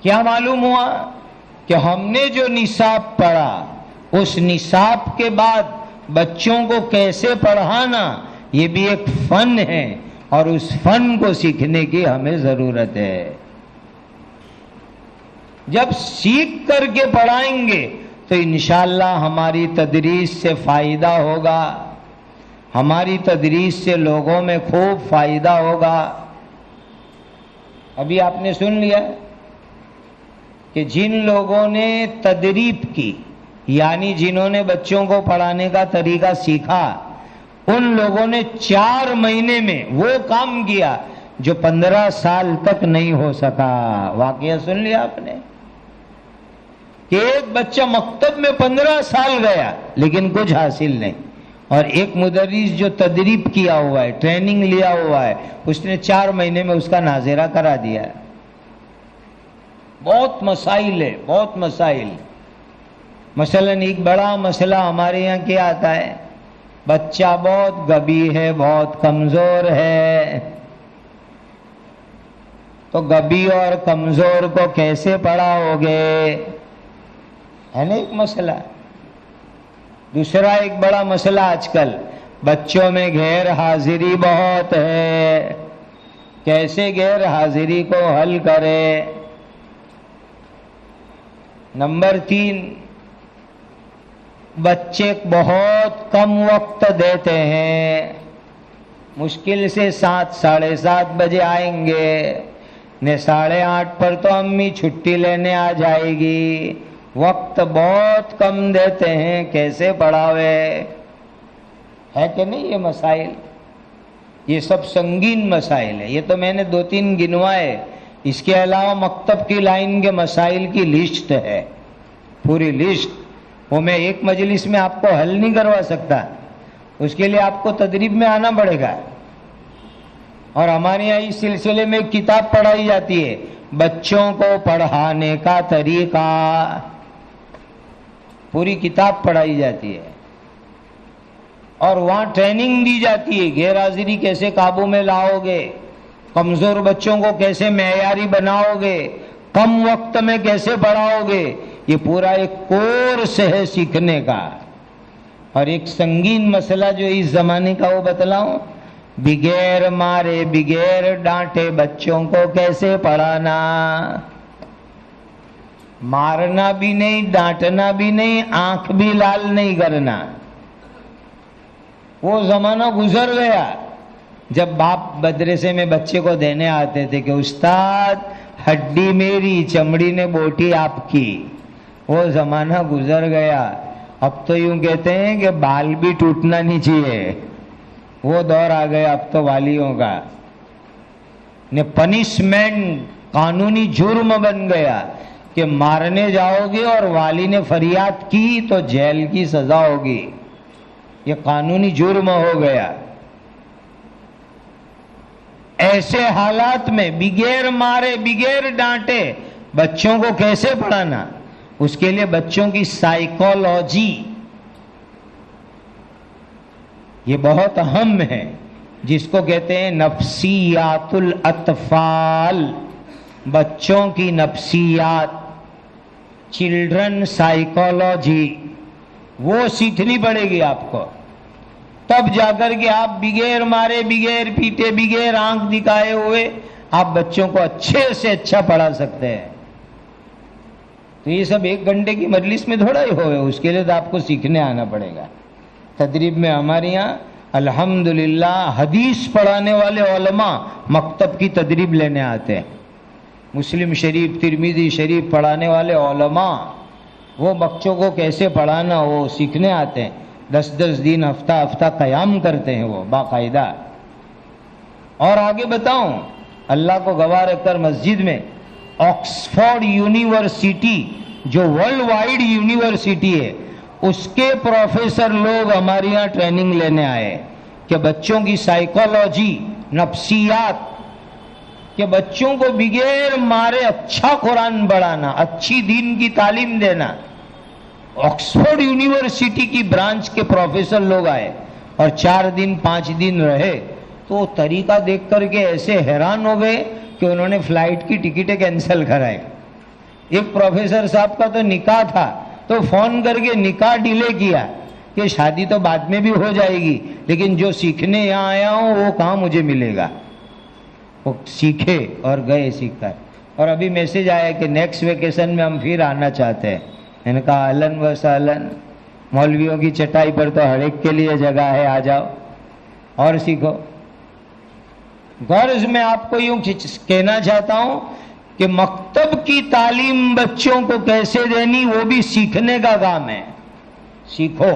کیا معلوم ہوا کہ ہم نے جو نصاب پڑھا اس نصاب کے بعد بچوں کو کیسے پڑھانا یہ بھی ایک فن ہے، اور اس فن کو سیکھنے کی ہمیں ضرورت ہے. جب سیکھ کر کے پڑھائیں گے تو انشاءاللہ ہماری تدریس سے فائدہ ہوگا، ہماری تدریس سے لوگوں میں خوب فائدہ ہوگا. ابھی آپ نے سن لیا کہ جن لوگوں نے تدریب کی، یعنی جنہوں نے بچوں کو پڑھانے کا طریقہ سیکھا، ان لوگوں نے 4 مہینے میں وہ کام کیا جو 15 سال تک نہیں ہو سکا. واقعہ سن لیا آپ نے کہ ایک بچہ مکتب میں 15 سال گیا لیکن کچھ حاصل نہیں، اور ایک مدرس جو تدریب کیا ہوا ہے، ٹریننگ لیا ہوا ہے، اس نے 4 مہینے میں اس کا ناظرہ کرا دیا. بہت مسائل ہے، بہت مسائل. مثلا ایک بڑا مسئلہ ہمارے یہاں کیا آتا ہے، بچہ بہت غبی ہے، بہت کمزور ہے، تو غبی اور کمزور کو کیسے پڑھاؤ گے؟ ہے نا ایک مسئلہ. دوسرا ایک بڑا مسئلہ آج کل بچوں میں غیر حاضری بہت ہے، کیسے غیر حاضری کو حل کرے؟ نمبر 3، بچے بہت کم وقت دیتے ہیں، مشکل سے 7، 7:30 بجے آئیں گے، نے 8:30 پر تو امی چھٹی لینے آ جائے گی، وقت بہت کم دیتے ہیں، کیسے پڑھاوے؟ ہے کہ نہیں یہ مسائل؟ یہ سب سنگین مسائل ہیں. یہ تو میں نے 2-3 گنوائے، اس کے علاوہ مکتب کی لائن کے مسائل کی لسٹ ہے، پوری لسٹ. وہ میں ایک مجلس میں آپ کو حل نہیں کروا سکتا، اس کے لیے آپ کو تدریب میں آنا پڑے گا. اور ہمارے یہاں اس سلسلے میں ایک کتاب پڑھائی جاتی ہے، بچوں کو پڑھانے کا طریقہ، پوری کتاب پڑھائی جاتی ہے، اور وہاں ٹریننگ دی جاتی ہے، غیر حاضری کیسے قابو میں لاؤ گے، کمزور بچوں کو کیسے معیاری بناؤ گے، کم وقت میں کیسے پڑھاؤ گے. یہ پورا ایک کورس ہے سیکھنے کا. اور ایک سنگین مسئلہ جو اس زمانے کا وہ بتلاؤں، بغیر مارے بغیر ڈانٹے بچوں کو کیسے پڑھانا. مارنا بھی نہیں، ڈانٹنا بھی نہیں، آنکھ بھی لال نہیں کرنا. وہ زمانہ گزر گیا جب باپ مدرسے میں بچے کو دینے آتے تھے کہ استاد ہڈی میری، چمڑی نے بوٹی آپ کی. وہ زمانہ گزر گیا. اب تو یوں کہتے ہیں کہ بال بھی ٹوٹنا نہیں چاہیے. وہ دور آ گیا اب تو والیوں کا. پنشمنٹ قانونی جرم بن گیا کہ مارنے جاؤ گے اور والی نے فریاد کی تو جیل کی سزا ہوگی. یہ قانونی جرم ہو گیا. ایسے حالات میں بغیر مارے بغیر ڈانٹے بچوں کو کیسے پڑھانا؟ اس کے لیے بچوں کی سائیکالوجی یہ بہت اہم ہے، جس کو کہتے ہیں نفسیات الاطفال، بچوں کی نفسیات، چلڈرن سائیکالوجی، وہ سیکھنی پڑے گی آپ کو. تب جا کر کے آپ بغیر مارے بغیر پیٹے بغیر آنکھ دکھائے ہوئے آپ بچوں کو اچھے سے اچھا پڑھا سکتے ہیں. تو یہ سب 1 گھنٹے کی مجلس میں تھوڑا ہی ہوئے، اس کے لیے تو آپ کو سیکھنے آنا پڑے گا. تدریب میں ہمارے یہاں الحمدللہ حدیث پڑھانے والے علماء مکتب کی تدریب لینے آتے ہیں. مسلم شریف، ترمذی شریف پڑھانے والے علماء وہ بچوں کو کیسے پڑھانا وہ سیکھنے آتے ہیں. 10 دن ہفتہ قیام کرتے ہیں وہ باقاعدہ. اور آگے بتاؤں، اللہ کو گواہ رکھ کر مسجد میں آکسفورڈ یونیورسٹی جو ورلڈ وائڈ یونیورسٹی ہے، اس کے پروفیسر لوگ ہمارے یہاں ٹریننگ لینے آئے کہ بچوں کی سائیکالوجی، نفسیات، کہ بچوں کو بغیر مارے اچھا قرآن پڑھانا، اچھی دین کی تعلیم دینا. آکسفورڈ یونیورسٹی کی برانچ کے پروفیسر لوگ آئے اور 4 دن 5 دن رہے تو وہ طریقہ دیکھ کر کے ایسے حیران ہو گئے کہ انہوں نے فلائٹ کی ٹکٹیں کینسل کرائی. ایک پروفیسر صاحب کا تو نکاح تھا تو فون کر کے نکاح ڈیلے کیا کہ شادی تو بعد میں بھی ہو جائے گی لیکن جو سیکھنے یہاں آیا ہوں وہ کہاں مجھے ملے گا. وہ سیکھے اور گئے سیکھ کر. اور ابھی میسج آیا کہ نیکسٹ ویکیشن میں ہم پھر آنا چاہتے ہیں. میں نے کہا اہلاً و سہلاً، مولویوں کی چٹائی پر تو ہر ایک کے لیے جگہ ہے، آ جاؤ اور سیکھو. غرض میں آپ کو یوں کہنا چاہتا ہوں کہ مکتب کی تعلیم بچوں کو کیسے دینی وہ بھی سیکھنے کا کام ہے. سیکھو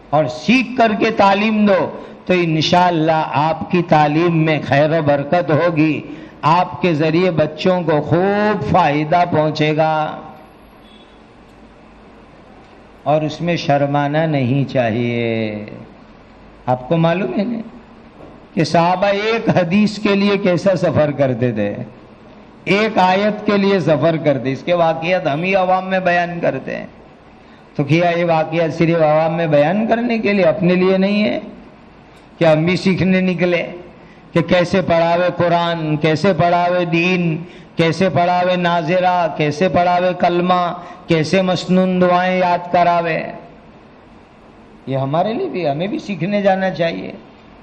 اور سیکھ کر کے تعلیم دو تو انشاءاللہ آپ کی تعلیم میں خیر و برکت ہوگی. آپ کے ذریعے بچوں کو خوب فائدہ پہنچے گا اور اس میں شرمانا نہیں چاہیے. آپ کو معلوم ہے نا کہ صحابہ ایک حدیث کے لیے کیسا سفر کرتے تھے، ایک آیت کے لیے سفر کرتے. اس کے واقعات ہم ہی عوام میں بیان کرتے ہیں. تو کیا یہ واقعات صرف عوام میں بیان کرنے کے لیے، اپنے لیے نہیں ہے کہ ہم بھی سیکھنے نکلے کہ کیسے پڑھاوے قرآن، کیسے پڑھاوے دین، کیسے پڑھاوے ناظرہ، کیسے پڑھاوے کلمہ، کیسے مسنون دعائیں یاد کراوے. یہ ہمارے لیے بھی، ہمیں بھی سیکھنے جانا چاہیے.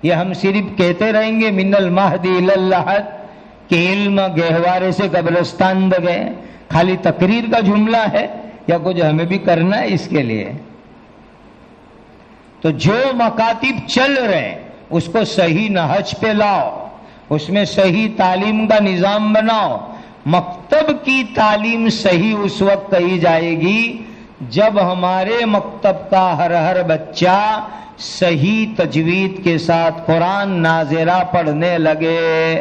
یہ ہم صرف کہتے رہیں گے من المہد الی اللحد کہ علم گہوارے سے قبرستان تک ہے، خالی تقریر کا جملہ ہے یا کچھ ہمیں بھی کرنا ہے اس کے لیے. تو جو مکاتب چل رہے اس کو صحیح نہج پہ لاؤ، اس میں صحیح تعلیم کا نظام بناؤ. مکتب کی تعلیم صحیح اس وقت کہی جائے گی جب ہمارے مکتب کا ہر بچہ صحیح تجوید کے ساتھ قرآن ناظرہ پڑھنے لگے.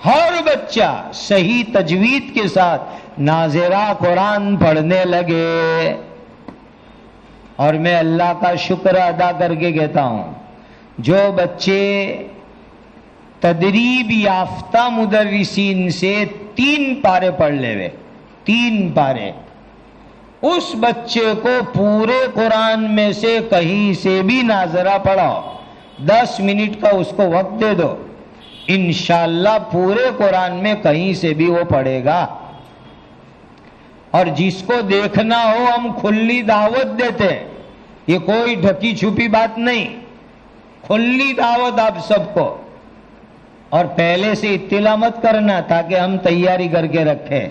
ہر بچہ صحیح تجوید کے ساتھ ناظرہ قرآن پڑھنے لگے. اور میں اللہ کا شکر ادا کر کے کہتا ہوں جو بچے تدریب یافتہ مدرسین سے 3 پارے پڑھ لے وے، 3 پارے، اس بچے کو پورے قرآن میں سے کہیں سے بھی ناظرہ پڑھاؤ، 10 منٹ کا اس کو وقت دے دو، انشاءاللہ پورے قرآن میں کہیں سے بھی وہ پڑھے گا. اور جس کو دیکھنا ہو ہم کھلی دعوت دیتے ہیں، یہ کوئی ڈھکی چھپی بات نہیں، کھلی دعوت آپ سب کو. اور پہلے سے اطلاع مت کرنا تاکہ ہم تیاری کر کے رکھیں.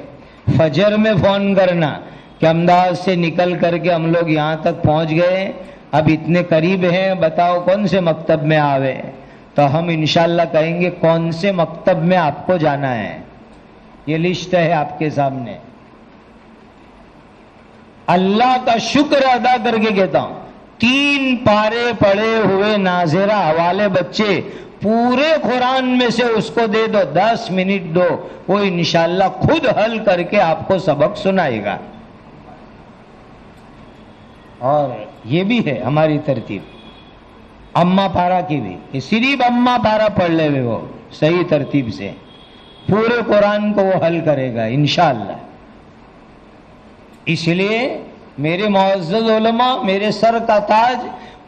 فجر میں فون کرنا کہ امداد سے نکل کر کے ہم لوگ یہاں تک پہنچ گئے، اب اتنے قریب ہیں، بتاؤ کون سے مکتب میں آوے. تو ہم انشاءاللہ کہیں گے کون سے مکتب میں آپ کو جانا ہے. یہ لسٹ ہے آپ کے سامنے. اللہ کا شکر ادا کر کے کہتا ہوں 3 پارے پڑھے ہوئے ناظرہ والے بچے پورے قرآن میں سے اس کو دے دو، 10 منٹ دو، وہ انشاءاللہ خود حل کر کے آپ کو سبق سنائے گا. اور یہ بھی ہے ہماری ترتیب اما پارا کی بھی کہ صرف اما پارا پڑھ لے ہوئے وہ صحیح ترتیب سے پورے قرآن کو وہ حل کرے گا انشاءاللہ. اس لیے میرے معزز علماء، میرے سر کا تاج،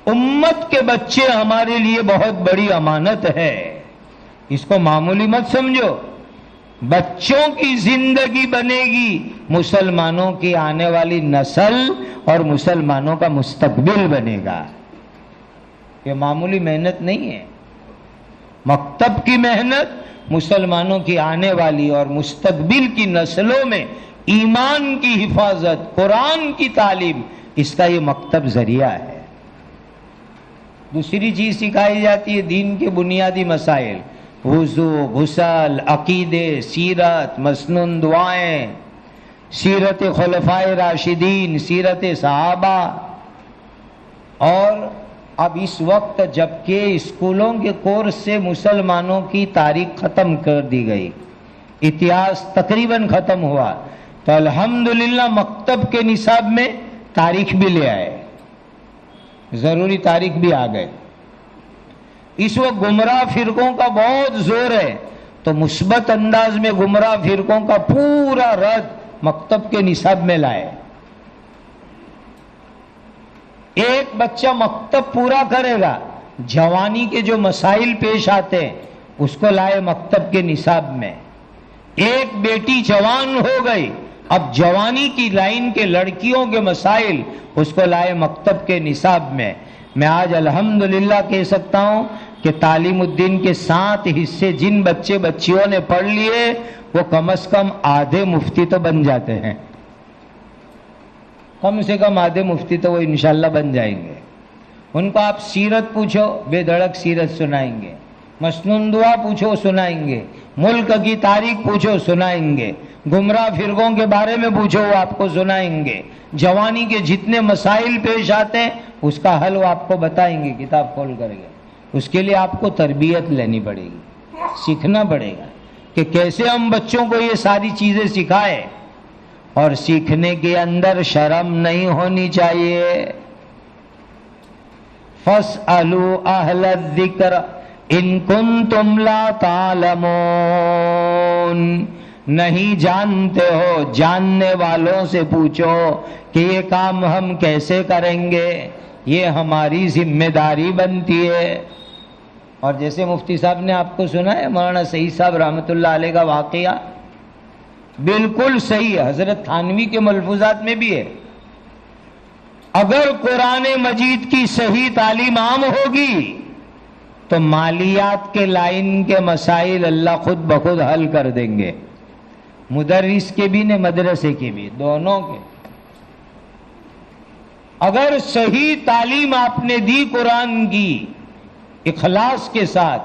امت کے بچے ہمارے لیے بہت بڑی امانت ہے، اس کو معمولی مت سمجھو. بچوں کی زندگی بنے گی مسلمانوں کی آنے والی نسل اور مسلمانوں کا مستقبل بنے گا. یہ معمولی محنت نہیں ہے. مکتب کی محنت مسلمانوں کی آنے والی اور مستقبل کی نسلوں میں ایمان کی حفاظت، قرآن کی تعلیم، اس کا یہ مکتب ذریعہ ہے۔ دوسری چیز سکھائی جاتی ہے دین کے بنیادی مسائل، وضو، غسل، عقیدے، سیرت، مسنون دعائیں، سیرت خلفائے راشدین، سیرت صحابہ۔ اور اب اس وقت جبکہ اسکولوں کے کورس سے مسلمانوں کی تاریخ ختم کر دی گئی، اتہاس تقریباً ختم ہوا، تو الحمدللہ مکتب کے نصاب میں تاریخ بھی لے آئے، ضروری تاریخ بھی آ گئے۔ اس وقت گمراہ فرقوں کا بہت زور ہے، تو مثبت انداز میں گمراہ فرقوں کا پورا رد مکتب کے نصاب میں لائے۔ ایک بچہ مکتب پورا کرے گا، جوانی کے جو مسائل پیش آتے ہیں اس کو لائے مکتب کے نصاب میں۔ ایک بیٹی جوان ہو گئی، اب جوانی کی لائن کے لڑکیوں کے مسائل اس کو لائے مکتب کے نصاب میں۔ میں آج الحمدللہ کہہ سکتا ہوں کہ تعلیم الدین کے 7 حصے جن بچے بچیوں نے پڑھ لیے وہ کم از کم آدھے مفتی تو بن جاتے ہیں، کم سے کم آدھے مفتی تو وہ انشاءاللہ بن جائیں گے۔ ان کو آپ سیرت پوچھو، بے دھڑک سیرت سنائیں گے، مسنون دعا پوچھو سنائیں گے، ملک کی تاریخ پوچھو سنائیں گے، گمراہ فرقوں کے بارے میں پوچھو وہ آپ کو سنائیں گے، جوانی کے جتنے مسائل پیش آتے ہیں اس کا حل وہ آپ کو بتائیں گے کتاب کھول کر کے۔ اس کے لیے آپ کو تربیت لینی پڑے گی، سیکھنا پڑے گا کہ کیسے ہم بچوں کو یہ ساری چیزیں سکھائیں، اور سیکھنے کے اندر شرم نہیں ہونی چاہیے۔ فَاسْأَلُوا أَهْلَ الذِّكْرِ إِن كُنتُمْ لَا تَعْلَمُونَ، نہیں جانتے ہو جاننے والوں سے پوچھو کہ یہ کام ہم کیسے کریں گے، یہ ہماری ذمہ داری بنتی ہے۔ اور جیسے مفتی صاحب نے آپ کو سنا ہے مولانا سعید صاحب رحمۃ اللہ علیہ کا واقعہ، بالکل صحیح ہے، حضرت تھانوی کے ملفوظات میں بھی ہے، اگر قرآن مجید کی صحیح تعلیم عام ہوگی تو مالیات کے لائن کے مسائل اللہ خود بخود حل کر دیں گے، مدرس کے بھی نے مدرسے کے بھی، دونوں کے۔ اگر صحیح تعلیم آپ نے دی قرآن کی اخلاص کے ساتھ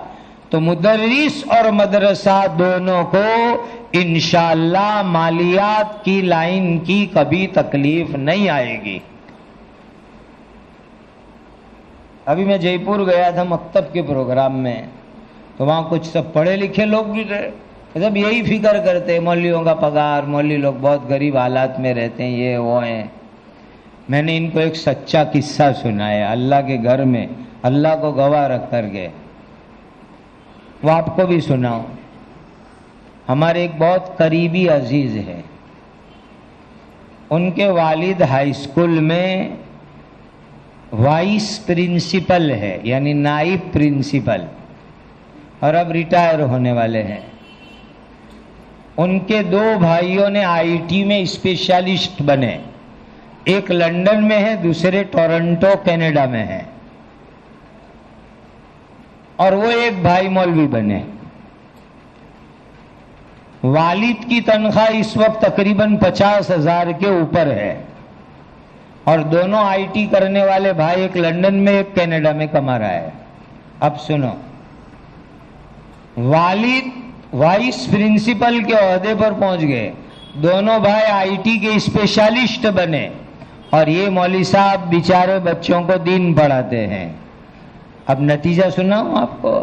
تو مدرس اور مدرسہ دونوں کو انشاءاللہ مالیات کی لائن کی کبھی تکلیف نہیں آئے گی۔ ابھی میں جے پور گیا تھا مکتب کے پروگرام میں، تو وہاں کچھ سب پڑھے لکھے لوگ بھی تھے، سب یہی فکر کرتے مولویوں کا پگار، مولوی لوگ بہت غریب حالات میں رہتے ہیں، یہ وہ ہیں۔ میں نے ان کو ایک سچا قصہ سنایا اللہ کے گھر میں، اللہ کو گواہ رکھ کر گئے، وہ آپ کو بھی سناؤں۔ ہمارے ایک بہت قریبی عزیز ہے، ان کے والد ہائی اسکول میں وائس پرنسپل ہے، یعنی نائب پرنسپل، اور اب ریٹائر ہونے والے ہیں۔ ان کے 2 بھائیوں نے آئی ٹی میں اسپیشلسٹ بنے، ایک لندن میں ہے، دوسرے ٹورنٹو کینیڈا میں ہے، اور وہ ایک بھائی مولوی بنے۔ والد کی تنخواہ اس وقت تقریباً 50,000 کے اوپر ہے، اور دونوں آئی ٹی کرنے والے بھائی، ایک لندن میں ایک کینیڈا میں کما رہا ہے۔ اب سنو، والد وائس پرنسپل کے عہدے پر پہنچ گئے، دونوں بھائی آئی ٹی کے اسپیشلسٹ بنے، اور یہ مولوی صاحب بیچارے بچوں کو دین پڑھاتے ہیں۔ اب نتیجہ سناؤں آپ کو،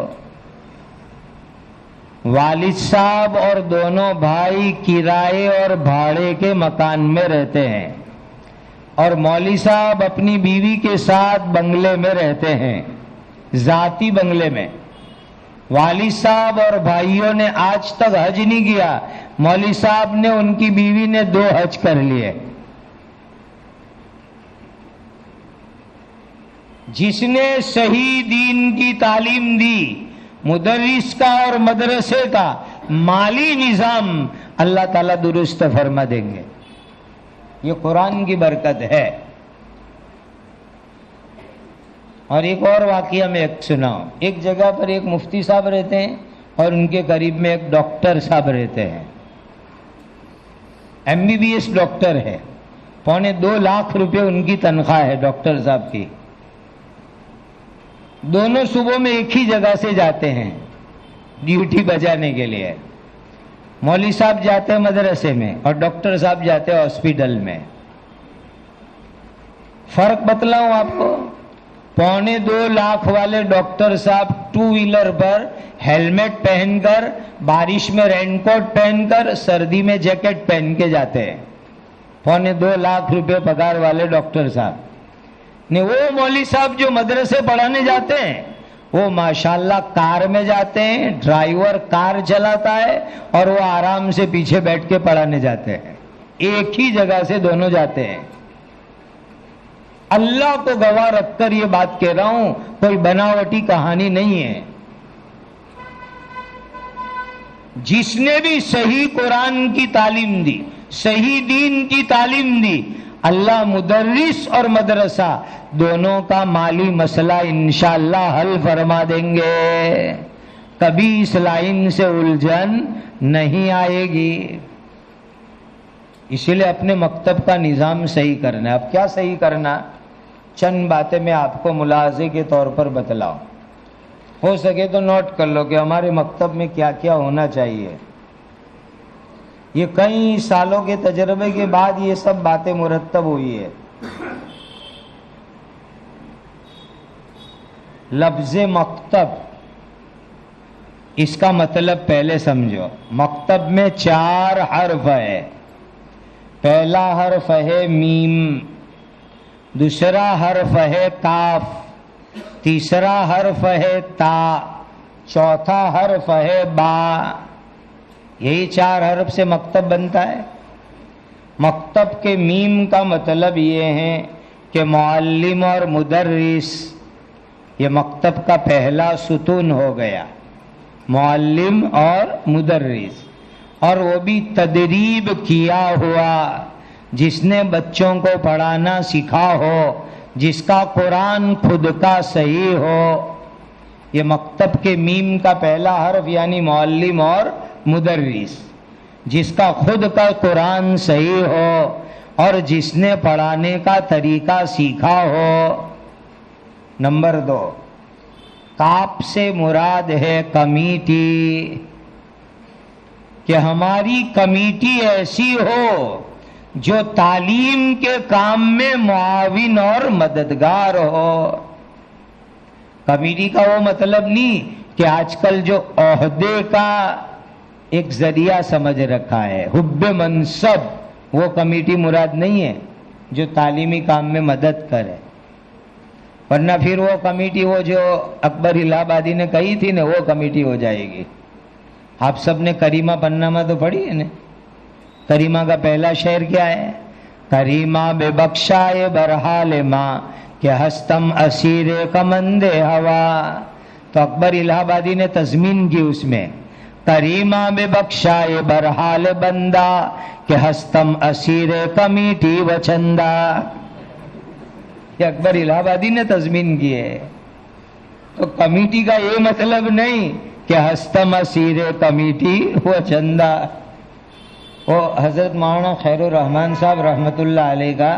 والد صاحب اور دونوں بھائی کرائے اور بھاڑے کے مکان میں رہتے ہیں، اور مولوی صاحب اپنی بیوی کے ساتھ بنگلے میں رہتے ہیں، ذاتی بنگلے میں۔ والد صاحب اور بھائیوں نے آج تک حج نہیں کیا، مولوی صاحب نے، ان کی بیوی نے 2 حج کر لیے۔ جس نے صحیح دین کی تعلیم دی، مدرس کا اور مدرسے کا مالی نظام اللہ تعالیٰ درست فرما دیں گے، یہ قرآن کی برکت ہے۔ اور ایک اور واقعہ میں ایک سناؤں. ایک جگہ پر ایک مفتی صاحب رہتے ہیں اور ان کے قریب میں ایک ڈاکٹر صاحب رہتے ہیں. MBBS ڈاکٹر ہے. 2.25 لاکھ روپے ان کی تنخواہ ہے ڈاکٹر صاحب کی. دونوں صبح میں ایک ہی جگہ سے جاتے ہیں ڈیوٹی بجانے کے لیے. مولوی صاحب جاتے ہیں مدرسے میں اور ڈاکٹر صاحب جاتے ہیں ہاسپٹل میں. فرق بتلاؤں آپ کو. 2.25 لاکھ والے ڈاکٹر صاحب 2 ویلر پر ہیلمٹ پہن کر، بارش میں رین کوٹ پہن کر، سردی میں جیکٹ پہن کے جاتے ہیں. 2.25 لاکھ روپے پگار والے ڈاکٹر صاحب نے. وہ مولوی صاحب جو مدرسے پڑھانے جاتے ہیں وہ ماشاءاللہ کار میں جاتے ہیں، ڈرائیور کار چلاتا ہے اور وہ آرام سے پیچھے بیٹھ کے پڑھانے جاتے ہیں. ایک ہی جگہ سے دونوں جاتے ہیں. اللہ کو گواہ رکھ کر یہ بات کہہ رہا ہوں، کوئی بناوٹی کہانی نہیں ہے. جس نے بھی صحیح قرآن کی تعلیم دی، صحیح دین کی تعلیم دی، اللہ مدرس اور مدرسہ دونوں کا مالی مسئلہ انشاءاللہ حل فرما دیں گے. کبھی اس لائن سے الجھن نہیں آئے گی. اسی لیے اپنے مکتب کا نظام صحیح کرنا ہے. اب کیا صحیح کرنا؟ چند باتیں میں آپ کو ملاحظے کے طور پر بتلاؤں. ہو سکے تو نوٹ کر لو کہ ہمارے مکتب میں کیا کیا ہونا چاہیے. یہ کئی سالوں کے تجربے کے بعد یہ سب باتیں مرتب ہوئی ہے. لفظ مکتب، اس کا مطلب پہلے سمجھو. مکتب میں 4 حرف ہے. پہلا حرف ہے میم، دوسرا حرف ہے کاف، تیسرا حرف ہے تا، چوتھا حرف ہے با. یہی 4 حرف سے مکتب بنتا ہے. مکتب کے میم کا مطلب یہ ہے کہ معلم اور مدرس، یہ مکتب کا پہلا ستون ہو گیا. معلم اور مدرس، اور وہ بھی تدریب کیا ہوا، جس نے بچوں کو پڑھانا سیکھا ہو، جس کا قرآن خود کا صحیح ہو. یہ مکتب کے میم کا پہلا حرف یعنی معلم اور مدرس، جس کا خود کا قرآن صحیح ہو اور جس نے پڑھانے کا طریقہ سیکھا ہو. نمبر 2، کاپ سے مراد ہے کمیٹی، کہ ہماری کمیٹی ایسی ہو جو تعلیم کے کام میں معاون اور مددگار ہو. کمیٹی کا وہ مطلب نہیں کہ آج کل جو عہدے کا ایک ذریعہ سمجھ رکھا ہے، حب منصب، وہ کمیٹی مراد نہیں ہے جو تعلیمی کام میں مدد کرے. ورنہ پھر وہ کمیٹی وہ جو اکبر الہ آبادی نے کہی تھی نا، وہ کمیٹی ہو جائے گی. آپ سب نے کریمہ پنامہ تو پڑھی ہے نا. کریمہ کا پہلا شعر کیا ہے؟ کریمہ بے بخشائے برحال ماں کہ ہستم اسیر کمند ہوا. تو اکبر الہ آبادی نے تضمین کی اس میں، کریمہ بے بخشائے برحال بندہ کہ ہستم اسیر کمیٹی و چندہ. یہ اکبر الہ آبادی نے تضمین کی ہے. تو کمیٹی کا یہ مطلب نہیں کہ ہستم اسیر کمیٹی و چندہ. وہ حضرت مولانا خیر الرحمان صاحب رحمۃ اللہ علیہ کا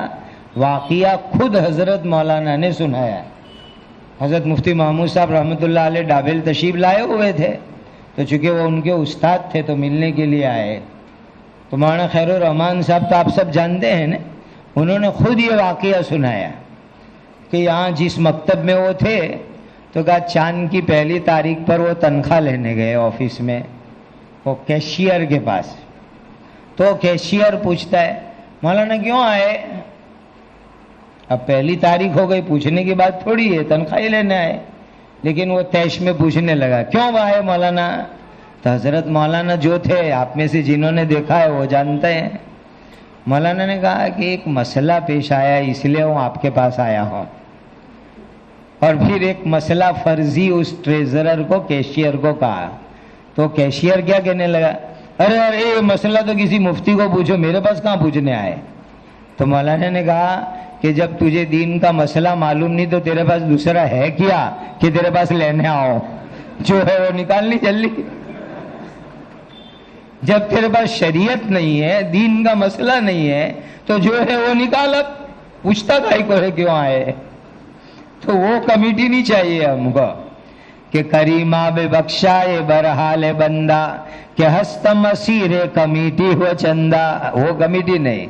واقعہ خود حضرت مولانا نے سنایا. حضرت مفتی محمود صاحب رحمۃ اللہ علیہ ڈابل تشریف لائے ہوئے تھے، تو چونکہ وہ ان کے استاد تھے تو ملنے کے لیے آئے. تو مولانا خیر الرحمان صاحب تو آپ سب جانتے ہیں نا، انہوں نے خود یہ واقعہ سنایا کہ یہاں جس مکتب میں وہ تھے تو کہا چاند کی پہلی تاریخ پر وہ تنخواہ لینے گئے آفس میں، وہ کیشیئر کے پاس. تو کیشیئر پوچھتا ہے مولانا کیوں آئے؟ اب پہلی تاریخ ہو گئی، پوچھنے کی بات تھوڑی ہے، تنخواہ ہی لینے آئے. لیکن وہ تیش میں پوچھنے لگا کیوں آئے مولانا؟ تو حضرت مولانا جو تھے، آپ میں سے جنہوں نے دیکھا ہے وہ جانتے ہیں. مولانا نے کہا کہ ایک مسئلہ پیش آیا اس لیے وہ آپ کے پاس آیا ہوں. اور پھر ایک مسئلہ فرضی اس ٹریزرر کو، کیشیئر کو کہا. تو کیشیئر کیا کہنے لگا، ارے ارے یہ مسئلہ تو کسی مفتی کو پوچھو، میرے پاس کہاں پوچھنے آئے؟ تو مولانا نے کہا کہ جب تجھے دین کا مسئلہ معلوم نہیں تو تیرے پاس دوسرا ہے کیا کہ تیرے پاس لینے آؤ، جو ہے وہ نکالنی جلدی۔ جب تیرے پاس شریعت نہیں ہے، دین کا مسئلہ نہیں ہے، تو جو ہے وہ نکالا، پوچھتا کائی کو ہے کیوں آئے؟ تو وہ کمیٹی نہیں چاہیے ہم کو کہ کریمہ بے بخشائے برحال بندہ کہ ہست مسیر کمیٹی ہو چندہ، وہ کمیٹی نہیں۔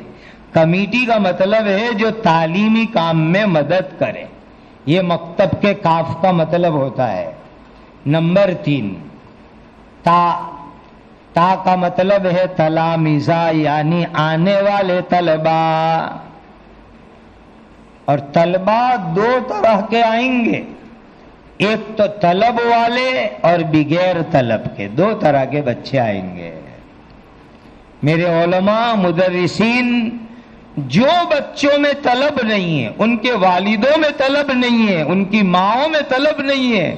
کمیٹی کا مطلب ہے جو تعلیمی کام میں مدد کرے، یہ مکتب کے کاف کا مطلب ہوتا ہے۔ نمبر 3 تا کا مطلب ہے تلامذہ، یعنی آنے والے طلبہ، اور طلبہ 2 طرح کے آئیں گے، ایک تو طلب والے اور بغیر طلب کے، 2 طرح کے بچے آئیں گے۔ میرے علماء مدرسین جو بچوں میں طلب نہیں ہے، ان کے والدوں میں طلب نہیں ہے، ان کی ماؤں میں طلب نہیں ہے،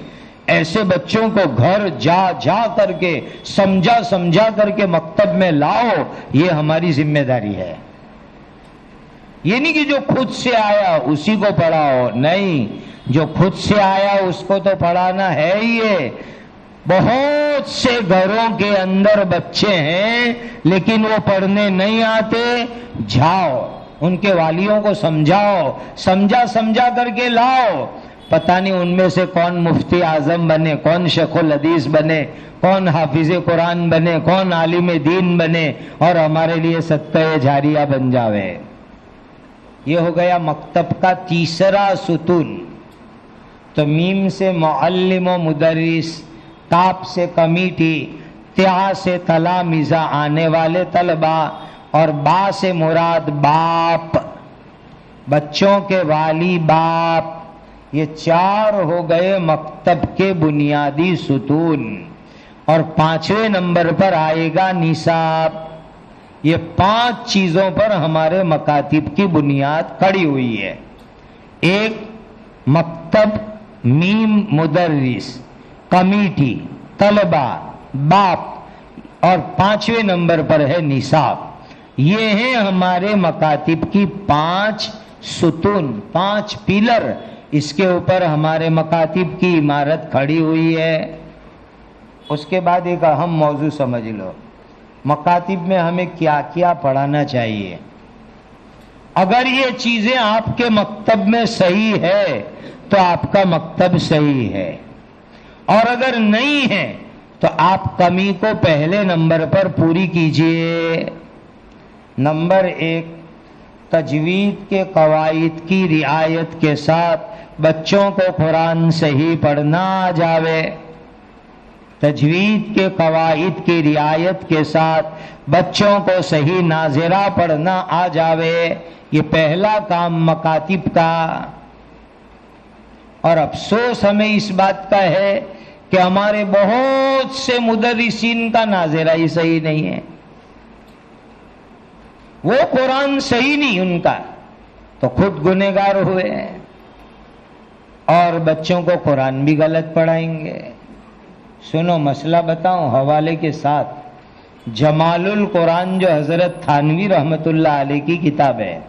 ایسے بچوں کو گھر جا جا کر کے سمجھا کر کے مکتب میں لاؤ، یہ ہماری ذمہ داری ہے۔ یہ نہیں کہ جو خود سے آیا اسی کو پڑھاؤ، نہیں، جو خود سے آیا اس کو تو پڑھانا ہے ہی ہے۔ بہت سے گھروں کے اندر بچے ہیں لیکن وہ پڑھنے نہیں آتے، جاؤ ان کے والیوں کو سمجھاؤ، سمجھا کر کے لاؤ۔ پتہ نہیں ان میں سے کون مفتی اعظم بنے، کون شیخ الحدیث بنے، کون حافظ قرآن بنے، کون عالم دین بنے، اور ہمارے لیے صدقہ جاریہ بن جاوے۔ یہ ہو گیا مکتب کا تیسرا ستون۔ تو میم سے معلم و مدرس، کاف سے کمیٹی، تیا سے تلامذہ آنے والے طلبہ، اور با سے مراد باپ، بچوں کے والی باپ۔ یہ 4 ہو گئے مکتب کے بنیادی ستون۔ اور 5ویں نمبر پر آئے گا نصاب۔ یہ 5 چیزوں پر ہمارے مکاتب کی بنیاد کھڑی ہوئی ہے۔ ایک مکتب، میم مدرس، کمیٹی، طلبہ، باپ، اور 5ویں نمبر پر ہے نصاب۔ یہ ہیں ہمارے مکاتب کی 5 ستون، 5 پلر، اس کے اوپر ہمارے مکاتب کی عمارت کھڑی ہوئی ہے۔ اس کے بعد ایک اہم موضوع سمجھ لو، مکاتب میں ہمیں کیا کیا پڑھانا چاہیے۔ اگر یہ چیزیں آپ کے مکتب میں صحیح ہے تو آپ کا مکتب صحیح ہے، اور اگر نہیں ہے تو آپ کمی کو پہلے نمبر پر پوری کیجئے۔ نمبر 1، تجوید کے قواعد کی رعایت کے ساتھ بچوں کو قرآن صحیح پڑھنا آ جاوے۔ تجوید کے قواعد کی رعایت کے ساتھ بچوں کو صحیح ناظرہ پڑھنا آ جاوے، یہ پہلا کام مکاتب کا۔ اور افسوس ہمیں اس بات کا ہے کہ ہمارے بہت سے مدرسین کا ناظرہ ہی صحیح نہیں ہے، وہ قرآن صحیح نہیں ان کا، تو خود گنہگار ہوئے ہیں، اور بچوں کو قرآن بھی غلط پڑھائیں گے۔ سنو مسئلہ بتاؤں حوالے کے ساتھ، جمال القرآن جو حضرت تھانوی رحمت اللہ علیہ کی کتاب ہے،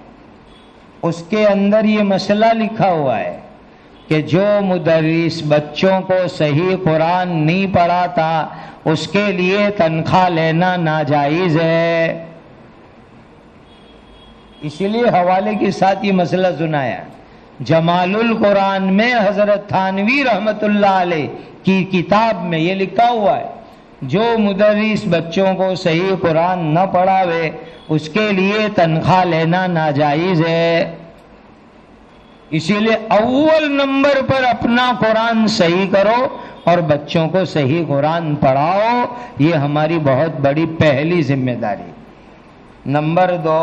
اس کے اندر یہ مسئلہ لکھا ہوا ہے کہ جو مدرس بچوں کو صحیح قرآن نہیں پڑھاتا اس کے لیے تنخواہ لینا ناجائز ہے۔ اسی لیے حوالے کے ساتھ یہ مسئلہ سنایا۔ جمال القرآن میں حضرت تھانوی رحمت اللہ علیہ کی کتاب میں یہ لکھا ہوا ہے، جو مدرس بچوں کو صحیح قرآن نہ پڑھاوے اس کے لیے تنخواہ لینا ناجائز ہے۔ اسی لیے اول نمبر پر اپنا قرآن صحیح کرو اور بچوں کو صحیح قرآن پڑھاؤ، یہ ہماری بہت بڑی پہلی ذمہ داری۔ نمبر 2،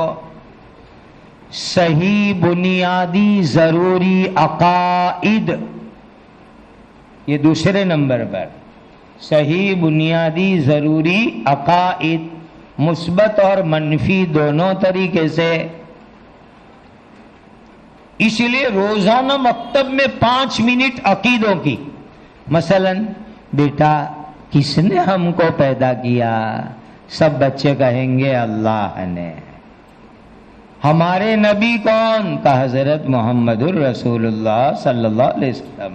صحیح بنیادی ضروری عقائد، یہ دوسرے نمبر پر، صحیح بنیادی ضروری عقائد، مثبت اور منفی دونوں طریقے سے۔ اس لیے روزانہ مکتب میں 5 منٹ عقیدوں کی، مثلا بیٹا کس نے ہم کو پیدا کیا؟ سب بچے کہیں گے اللہ نے۔ ہمارے نبی کون؟ کہا حضرت محمد الرسول اللہ صلی اللہ علیہ وسلم۔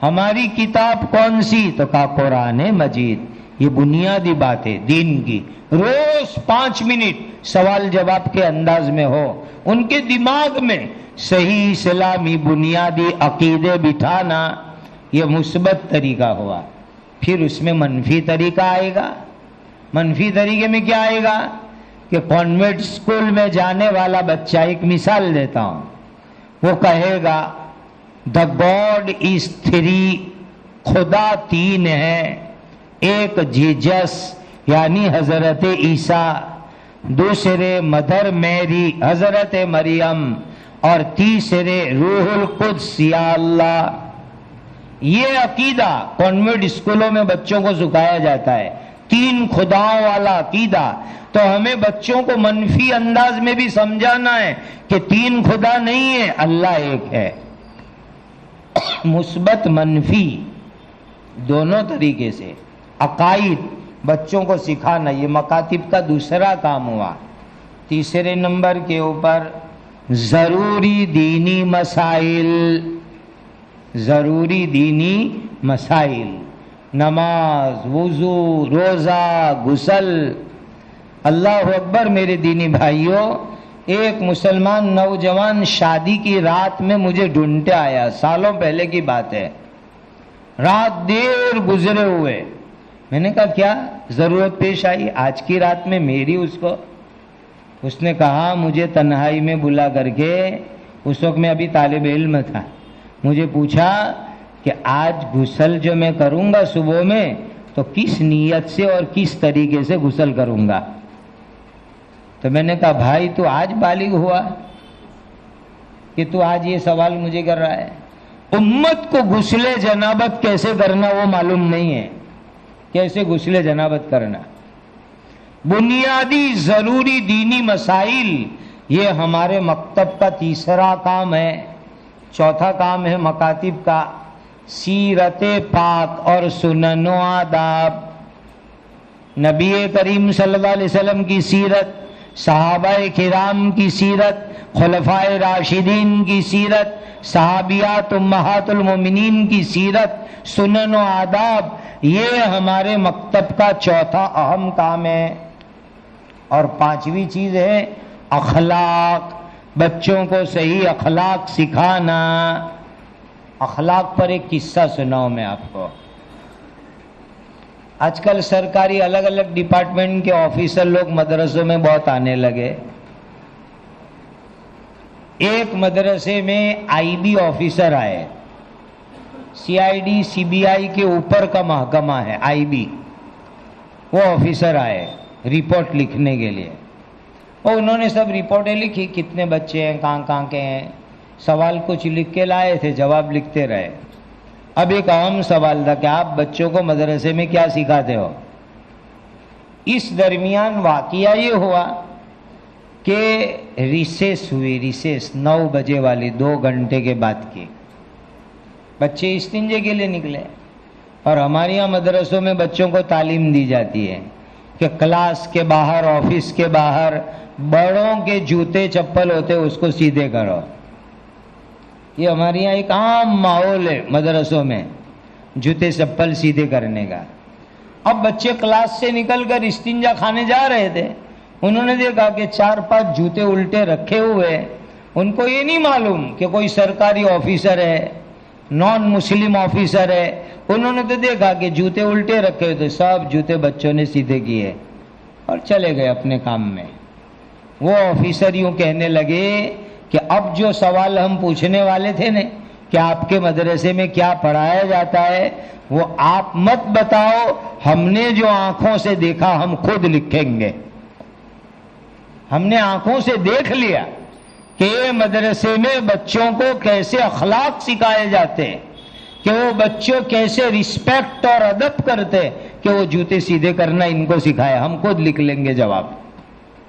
ہماری کتاب کون سی؟ تو کہا قرآن مجید۔ یہ بنیادی باتیں دین کی، روز 5 منٹ سوال جواب کے انداز میں ہو، ان کے دماغ میں صحیح اسلامی بنیادی عقیدے بٹھانا، یہ مثبت طریقہ ہوا۔ پھر اس میں منفی طریقہ آئے گا۔ منفی طریقے میں کیا آئے گا کہ کانوینٹ اسکول میں جانے والا بچہ، ایک مثال دیتا ہوں، وہ کہے گا دا گاڈ از 3، خدا 3 ہے، ایک جیجس یعنی حضرت عیسیٰ، دوسرے مدر میری حضرت مریم، اور تیسرے روح القدس یا اللہ۔ یہ عقیدہ کانوینٹ اسکولوں میں بچوں کو سکھایا جاتا ہے، 3 خداؤں والا عقیدہ۔ تو ہمیں بچوں کو منفی انداز میں بھی سمجھانا ہے کہ 3 خدا نہیں ہے، اللہ ایک ہے۔ مثبت منفی دونوں طریقے سے عقائد بچوں کو سکھانا، یہ مکاتب کا دوسرا کام ہوا۔ تیسرے نمبر کے اوپر ضروری دینی مسائل، ضروری دینی مسائل، نماز، وضو، روزہ، غسل۔ اللہ اکبر میرے دینی بھائیوں، ایک مسلمان نوجوان شادی کی رات میں مجھے ڈھونڈتے آیا، سالوں پہلے کی بات ہے، رات دیر گزرے ہوئے۔ میں نے کہا کیا ضرورت پیش آئی آج کی رات میں میری اس کو؟ اس نے کہا مجھے تنہائی میں بلا کر کے، اس وقت میں ابھی طالب علم تھا، مجھے پوچھا کہ آج غسل جو میں کروں گا صبح میں تو کس نیت سے اور کس طریقے سے غسل کروں گا؟ تو میں نے کہا بھائی تو آج بالغ ہوا کہ تو آج یہ سوال مجھے کر رہا ہے؟ امت کو غسل جنابت کیسے کرنا وہ معلوم نہیں ہے، کیسے غسل جنابت کرنا۔ بنیادی ضروری دینی مسائل، یہ ہمارے مکتب کا تیسرا کام ہے۔ چوتھا کام ہے مکاتب کا سیرت پاک اور سنن و آداب، نبی کریم صلی اللہ علیہ وسلم کی سیرت، صحابہ کرام کی سیرت، خلفائے راشدین کی سیرت، صحابیات امہات المومنین کی سیرت، سنن و آداب، یہ ہمارے مکتب کا چوتھا اہم کام ہے۔ اور 5ویں چیز ہے اخلاق، بچوں کو صحیح اخلاق سکھانا۔ اخلاق پر ایک قصہ سناؤں میں آپ کو۔ آج کل سرکاری الگ الگ ڈپارٹمنٹ کے آفیسر لوگ مدرسوں میں بہت آنے لگے۔ ایک مدرسے میں آئی بی آفیسر آئے، سی آئی ڈی سی بی آئی کے اوپر کا محکمہ ہے آئی بی، وہ آفیسر آئے رپورٹ لکھنے کے لیے، اور انہوں نے سب رپورٹیں لکھی، کتنے بچے ہیں، کہاں کہاں کے ہیں، سوال کچھ لکھ کے لائے تھے، جواب لکھتے رہے۔ اب ایک اہم سوال تھا کہ آپ بچوں کو مدرسے میں کیا سکھاتے ہو؟ اس درمیان واقعہ یہ ہوا کہ ریسیس ہوئی، ریسیس 9 بجے والی، 2 گھنٹے کے بعد کی، بچے استنجے کے لیے نکلے۔ اور ہمارے یہاں مدرسوں میں بچوں کو تعلیم دی جاتی ہے کہ کلاس کے باہر، آفس کے باہر بڑوں کے جوتے چپل ہوتے اس کو سیدھے کرو۔ یہ ہمارے یہاں ایک عام ماحول ہے مدرسوں میں جوتے چپل سیدھے کرنے کا۔ اب بچے کلاس سے نکل کر استنجا کھانے جا رہے تھے، انہوں نے دیکھا کہ 4-5 جوتے الٹے رکھے ہوئے، ان کو یہ نہیں معلوم کہ کوئی سرکاری آفیسر ہے، نان مسلم آفیسر ہے، انہوں نے تو دیکھا کہ جوتے الٹے رکھے ہوئے تھے، سب جوتے بچوں نے سیدھے کیے اور چلے گئے اپنے کام میں۔ وہ آفیسر یوں کہنے لگے کہ اب جو سوال ہم پوچھنے والے تھے نا کہ آپ کے مدرسے میں کیا پڑھایا جاتا ہے، وہ آپ مت بتاؤ، ہم نے جو آنکھوں سے دیکھا ہم خود لکھیں گے۔ ہم نے آنکھوں سے دیکھ لیا کہ مدرسے میں بچوں کو کیسے اخلاق سکھائے جاتے، کہ وہ بچوں کیسے رسپیکٹ اور ادب کرتے، کہ وہ جوتے سیدھے کرنا ان کو سکھایا، ہم خود لکھ لیں گے جواب،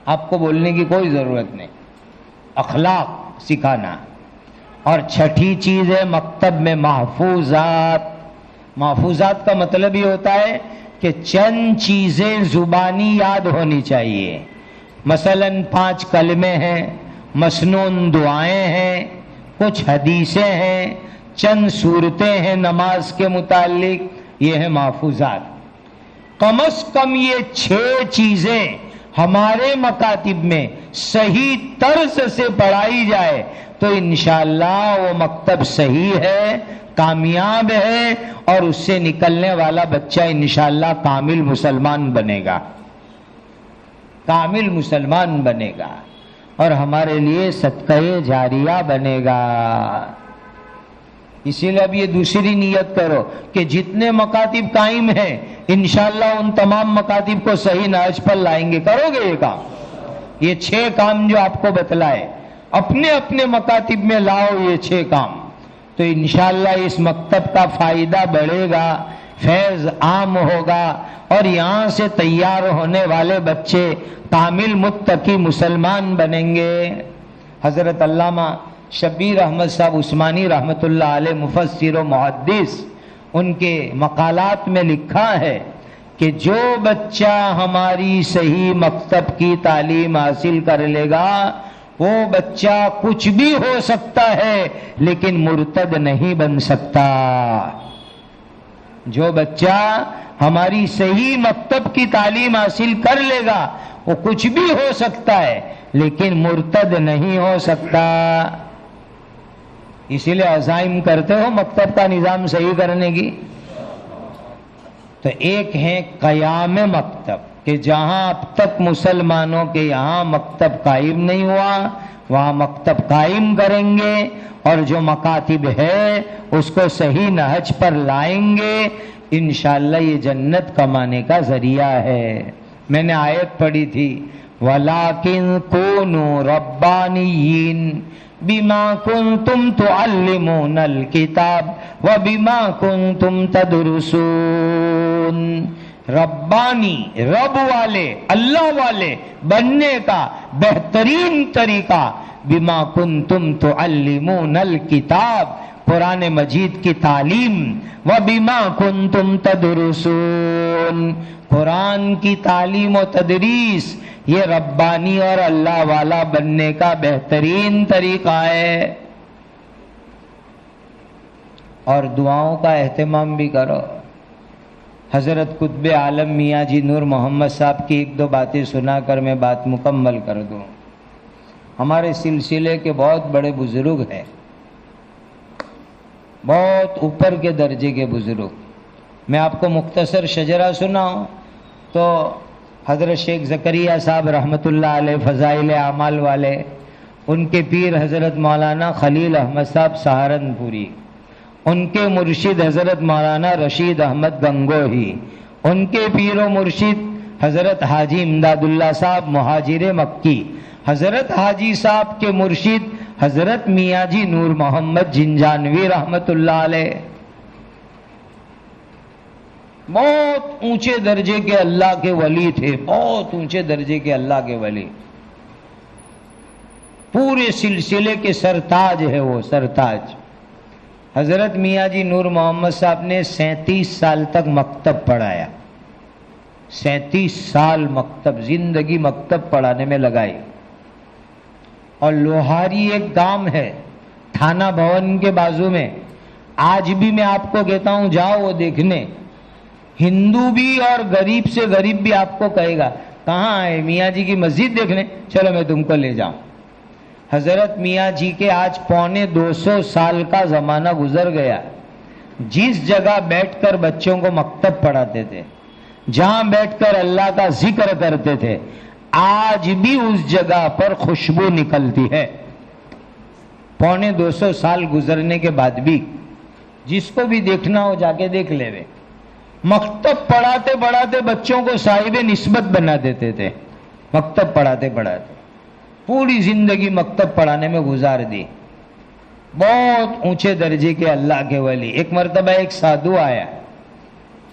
آپ کو بولنے کی کوئی ضرورت نہیں۔ اخلاق سکھانا۔ اور 6ٹھی چیز ہے مکتب میں محفوظات۔ محفوظات کا مطلب یہ ہوتا ہے کہ چند چیزیں زبانی یاد ہونی چاہیے، مثلا 5 کلمے ہیں مسنون دعائیں ہیں، کچھ حدیثیں ہیں، چند صورتیں ہیں نماز کے متعلق، یہ ہیں محفوظات۔ کم از کم یہ 6 چیزیں ہمارے مکاتب میں صحیح طرز سے پڑھائی جائے تو انشاءاللہ وہ مکتب صحیح ہے، کامیاب ہے، اور اس سے نکلنے والا بچہ انشاءاللہ کامل مسلمان بنے گا، کامل مسلمان بنے گا، اور ہمارے لیے صدقہ جاریہ بنے گا۔ اسی لیے اب یہ دوسری نیت کرو کہ جتنے مکاتب قائم ہیں انشاءاللہ ان تمام مکاتب کو صحیح نہج پر لائیں گے۔ کرو گے یہ کام؟ یہ 6 کام جو آپ کو بتلائے اپنے اپنے مکاتب میں لاؤ، یہ 6 کام، تو انشاءاللہ اس مکتب کا فائدہ بڑھے گا، فیض عام ہوگا، اور یہاں سے تیار ہونے والے بچے کامل متقی مسلمان بنیں گے۔ حضرت علامہ شبیر احمد صاحب عثمانی رحمۃ اللہ علیہ مفسر و محدث، ان کے مقالات میں لکھا ہے کہ جو بچہ ہماری صحیح مکتب کی تعلیم حاصل کر لے گا وہ بچہ کچھ بھی ہو سکتا ہے لیکن مرتد نہیں بن سکتا۔ جو بچہ ہماری صحیح مکتب کی تعلیم حاصل کر لے گا وہ کچھ بھی ہو سکتا ہے لیکن مرتد نہیں ہو سکتا۔ اسی لیے عزائم کرتے ہو مکتب کا نظام صحیح کرنے کی۔ تو ایک ہے قیام مکتب، کہ جہاں اب تک مسلمانوں کے یہاں مکتب قائم نہیں ہوا وہاں مکتب قائم کریں گے، اور جو مکاتب ہے اس کو صحیح نہج پر لائیں گے، انشاءاللہ یہ جنت کمانے کا ذریعہ ہے۔ میں نے آیت پڑھی تھی وَلَٰكِن كُونُوا رَبَّانِيِّينَ بِمَا كُنتُمْ تُعَلِّمُونَ الْكِتَابَ وَبِمَا كُنتُمْ تَدْرُسُونَ۔ ربانی، رب والے، اللہ والے بننے کا بہترین طریقہ بما کنتم تعلمون الکتاب، قرآن مجید کی تعلیم، وبما کنتم تدرسون، قرآن کی تعلیم و تدریس، یہ ربانی اور اللہ والا بننے کا بہترین طریقہ ہے۔ اور دعاؤں کا اہتمام بھی کرو۔ حضرت قطب عالم میاں جی نور محمد صاحب کی 1-2 باتیں سنا کر میں بات مکمل کر دوں۔ ہمارے سلسلے کے بہت بڑے بزرگ ہیں، بہت اوپر کے درجے کے بزرگ۔ میں آپ کو مختصر شجرہ سناؤں تو حضرت شیخ زکریا صاحب رحمۃ اللہ علیہ فضائل اعمال والے، ان کے پیر حضرت مولانا خلیل احمد صاحب سہارنپوری، ان کے مرشد حضرت مولانا رشید احمد گنگوہی، ان کے پیر و مرشد حضرت حاجی امداد اللہ صاحب مہاجر مکی، حضرت حاجی صاحب کے مرشد حضرت میاں جی نور محمد جنجانوی رحمت اللہ علیہ، بہت اونچے درجے کے اللہ کے ولی تھے، بہت اونچے درجے کے اللہ کے ولی، پورے سلسلے کے سرتاج ہے وہ، سرتاج۔ حضرت میاں جی نور محمد صاحب نے 37 سال تک مکتب پڑھایا، 37 سال مکتب، زندگی مکتب پڑھانے میں لگائی۔ اور لوہاری ایک گام ہے تھانہ بھون کے بازو میں، آج بھی میں آپ کو کہتا ہوں جاؤ وہ دیکھنے، ہندو بھی اور غریب سے غریب بھی آپ کو کہے گا کہاں آئے میاں جی کی مسجد دیکھنے، چلو میں تم کو لے جاؤں۔ حضرت میاں جی کے آج 250 سال کا زمانہ گزر گیا، جس جگہ بیٹھ کر بچوں کو مکتب پڑھاتے تھے، جہاں بیٹھ کر اللہ کا ذکر کرتے تھے، آج بھی اس جگہ پر خوشبو نکلتی ہے۔ 250 سال گزرنے کے بعد بھی جس کو بھی دیکھنا ہو جا کے دیکھ لے۔ مکتب پڑھاتے پڑھاتے بچوں کو صاحب نسبت بنا دیتے تھے، مکتب پڑھاتے پڑھاتے پوری زندگی مکتب پڑھانے میں گزار دی، بہت اونچے درجے کے اللہ کے ولی۔ ایک مرتبہ ایک سادھو آیا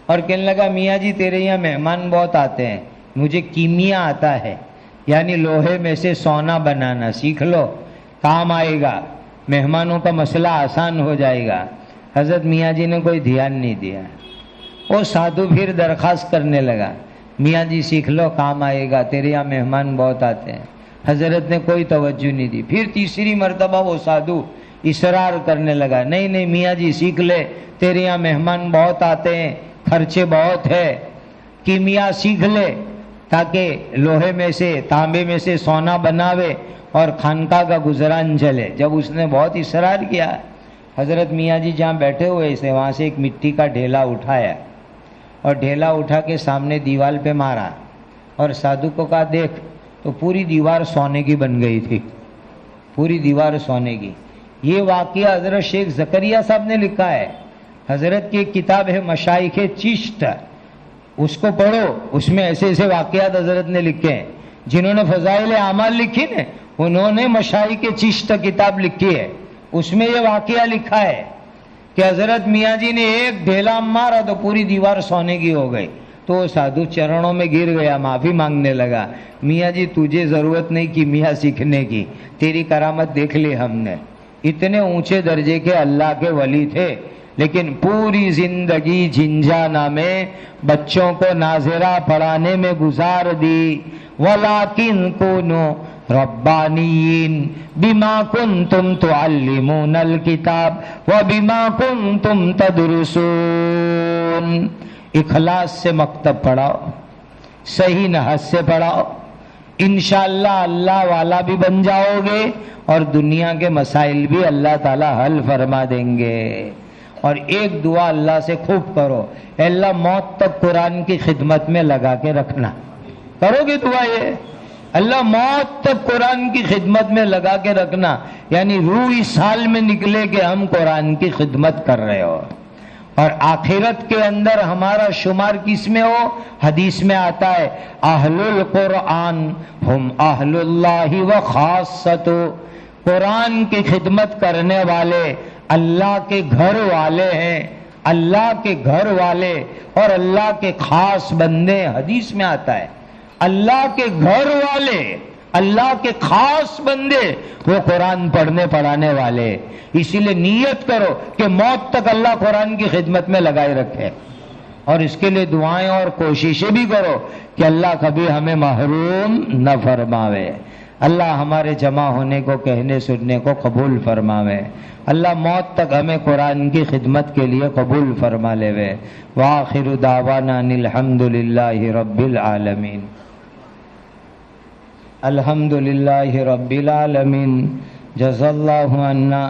اور کہنے لگا میاں جی تیرے یہاں مہمان بہت آتے ہیں، مجھے کیمیا آتا ہے، یعنی لوہے میں سے سونا بنانا سیکھ لو، کام آئے گا، مہمانوں کا مسئلہ آسان ہو جائے گا۔ حضرت میاں جی نے کوئی دھیان نہیں دیا، وہ سادھو پھر درخواست کرنے لگا میاں جی سیکھ لو، کام آئے گا، تیرے یہاں مہمان بہت آتے ہیں۔ حضرت نے کوئی توجہ نہیں دی. پھر تیسری مرتبہ وہ سادھو اصرار کرنے لگا, نہیں نہیں میاں جی سیکھ لے, تیرے یہاں مہمان بہت آتے ہیں, خرچے بہت ہے, کیمیا سیکھ لے تاکہ لوہے میں سے تانبے میں سے سونا بناوے اور خانقاہ کا گزران چلے. جب اس نے بہت اصرار کیا, حضرت میاں جی جہاں بیٹھے ہوئے تھے وہاں سے ایک مٹی کا ڈھیلا اٹھایا اور ڈھیلا اٹھا کے سامنے دیوار پہ مارا اور سادھو کو کہا دیکھ, تو پوری دیوار سونے کی بن گئی تھی, پوری دیوار سونے کی. یہ واقعہ حضرت شیخ زکریا صاحب نے لکھا ہے. حضرت کی ایک کتاب ہے مشائخ چشت, اس کو پڑھو, اس میں ایسے ایسے واقعات حضرت نے لکھے ہیں. جنہوں نے فضائل اعمال لکھی نا انہوں نے مشائخ چشت کتاب لکھی ہے, اس میں یہ واقعہ لکھا ہے کہ حضرت میاں جی نے ایک ڈھیلا مارا تو پوری دیوار سونے کی ہو گئی. تو وہ سادھو چرنوں میں گر گیا, معافی مانگنے لگا, میاں جی تجھے ضرورت نہیں کی میاں سیکھنے کی, تیری کرامت دیکھ لی ہم نے. اتنے اونچے درجے کے اللہ کے ولی تھے, لیکن پوری زندگی جھنجھانا میں بچوں کو ناظرہ پڑھانے میں گزار دی. وَلَٰكِن كُونُوا رَبَّانِيِّينَ بِمَا كُنتُمْ تُعَلِّمُونَ الْكِتَابَ وَبِمَا كُنتُمْ تَدْرُسُونَ. اخلاص سے مکتب پڑھاؤ, صحیح نحو سے پڑھاؤ, انشاءاللہ اللہ والا بھی بن جاؤ گے اور دنیا کے مسائل بھی اللہ تعالی حل فرما دیں گے. اور ایک دعا اللہ سے خوب کرو, اے اللہ موت تک قرآن کی خدمت میں لگا کے رکھنا. کرو گے دعا یہ, اللہ موت تک قرآن کی خدمت میں لگا کے رکھنا, یعنی روح اس حال میں نکلے کہ ہم قرآن کی خدمت کر رہے ہو. اور آخرت کے اندر ہمارا شمار کس میں ہو؟ حدیث میں آتا ہے اہل القرآن ہم اہل اللہ و خاصتو, قرآن کی خدمت کرنے والے اللہ کے گھر والے ہیں, اللہ کے گھر والے اور اللہ کے خاص بندے. حدیث میں آتا ہے اللہ کے گھر والے, اللہ کے خاص بندے وہ قرآن پڑھنے پڑھانے والے. اسی لیے نیت کرو کہ موت تک اللہ قرآن کی خدمت میں لگائے رکھے, اور اس کے لیے دعائیں اور کوششیں بھی کرو کہ اللہ کبھی ہمیں محروم نہ فرماوے. اللہ ہمارے جمع ہونے کو, کہنے سننے کو قبول فرماوے. اللہ موت تک ہمیں قرآن کی خدمت کے لیے قبول فرما لے. وآخر دعوانا ان الحمد للہ رب العالمین. الحمد للہ رب العالمین. جزا اللہ عنا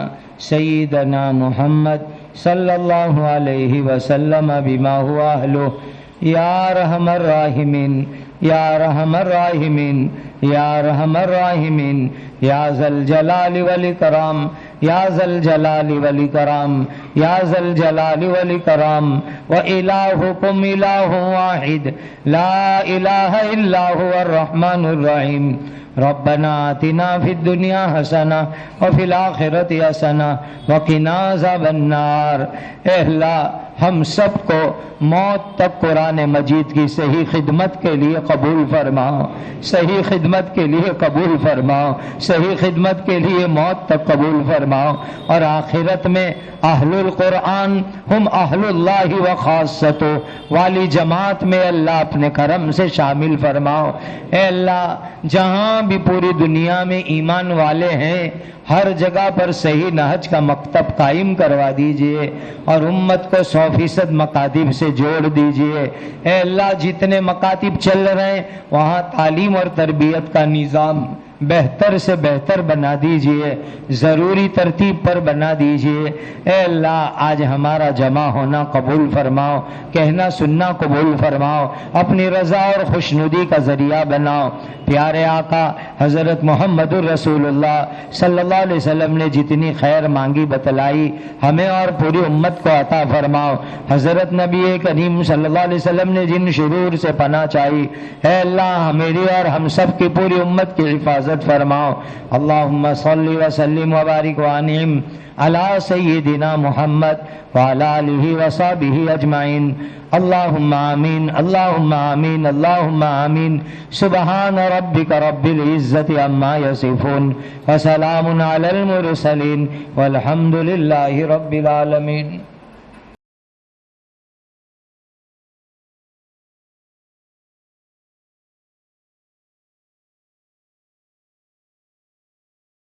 سیدنا محمد صلی اللہ علیہ وسلم بما هو اہلہ. یا ارحم الراحمین, یا ارحم الراحمین, یا ارحم الراحمین, یا ذا الجلال والاکرام, یا ذا الجلال والاکرام, یا ذا الجلال والاکرام. وإلہکم الہ واحد لا الہ الا هو الرحمن الرحیم. ربنا آتنا فی الدنیا حسنہ وفی الآخرۃ حسنہ وقنا عذاب النار. اے اللہ ہم سب کو موت تک قرآن مجید کی صحیح خدمت کے لیے قبول فرماؤ, صحیح خدمت کے لیے قبول فرماؤ, صحیح خدمت کے لیے موت تک قبول فرماؤ. اور آخرت میں اہل القرآن ہم اہل اللہ و خاصتو والی جماعت میں اللہ اپنے کرم سے شامل فرماؤ. اے اللہ جہاں بھی پوری دنیا میں ایمان والے ہیں ہر جگہ پر صحیح نہج کا مکتب قائم کروا دیجئے اور امت کو 100% مکاتب سے جوڑ دیجئے. اے اللہ جتنے مکاتب چل رہے ہیں وہاں تعلیم اور تربیت کا نظام بہتر سے بہتر بنا دیجئے, ضروری ترتیب پر بنا دیجئے. اے اللہ آج ہمارا جمع ہونا قبول فرماؤ, کہنا سننا قبول فرماؤ, اپنی رضا اور خوشنودی کا ذریعہ بناؤ. پیارے آقا حضرت محمد الرسول اللہ صلی اللہ علیہ وسلم نے جتنی خیر مانگی بتلائی ہمیں اور پوری امت کو عطا فرماؤ. حضرت نبی کریم صلی اللہ علیہ وسلم نے جن شرور سے پناہ چاہی اے اللہ میری اور ہم سب کی پوری امت کی حفاظت فرماؤ. اللہم صلی وسلم وبارک وانعم علی سیدنا محمد وعلی آلہ وصحبہ اجمعین. اللہم آمین, اللہم آمین, اللہم آمین. سبحان ربک رب العزت عما یصفون وسلام علی المرسلین والحمد للہ رب العالمین.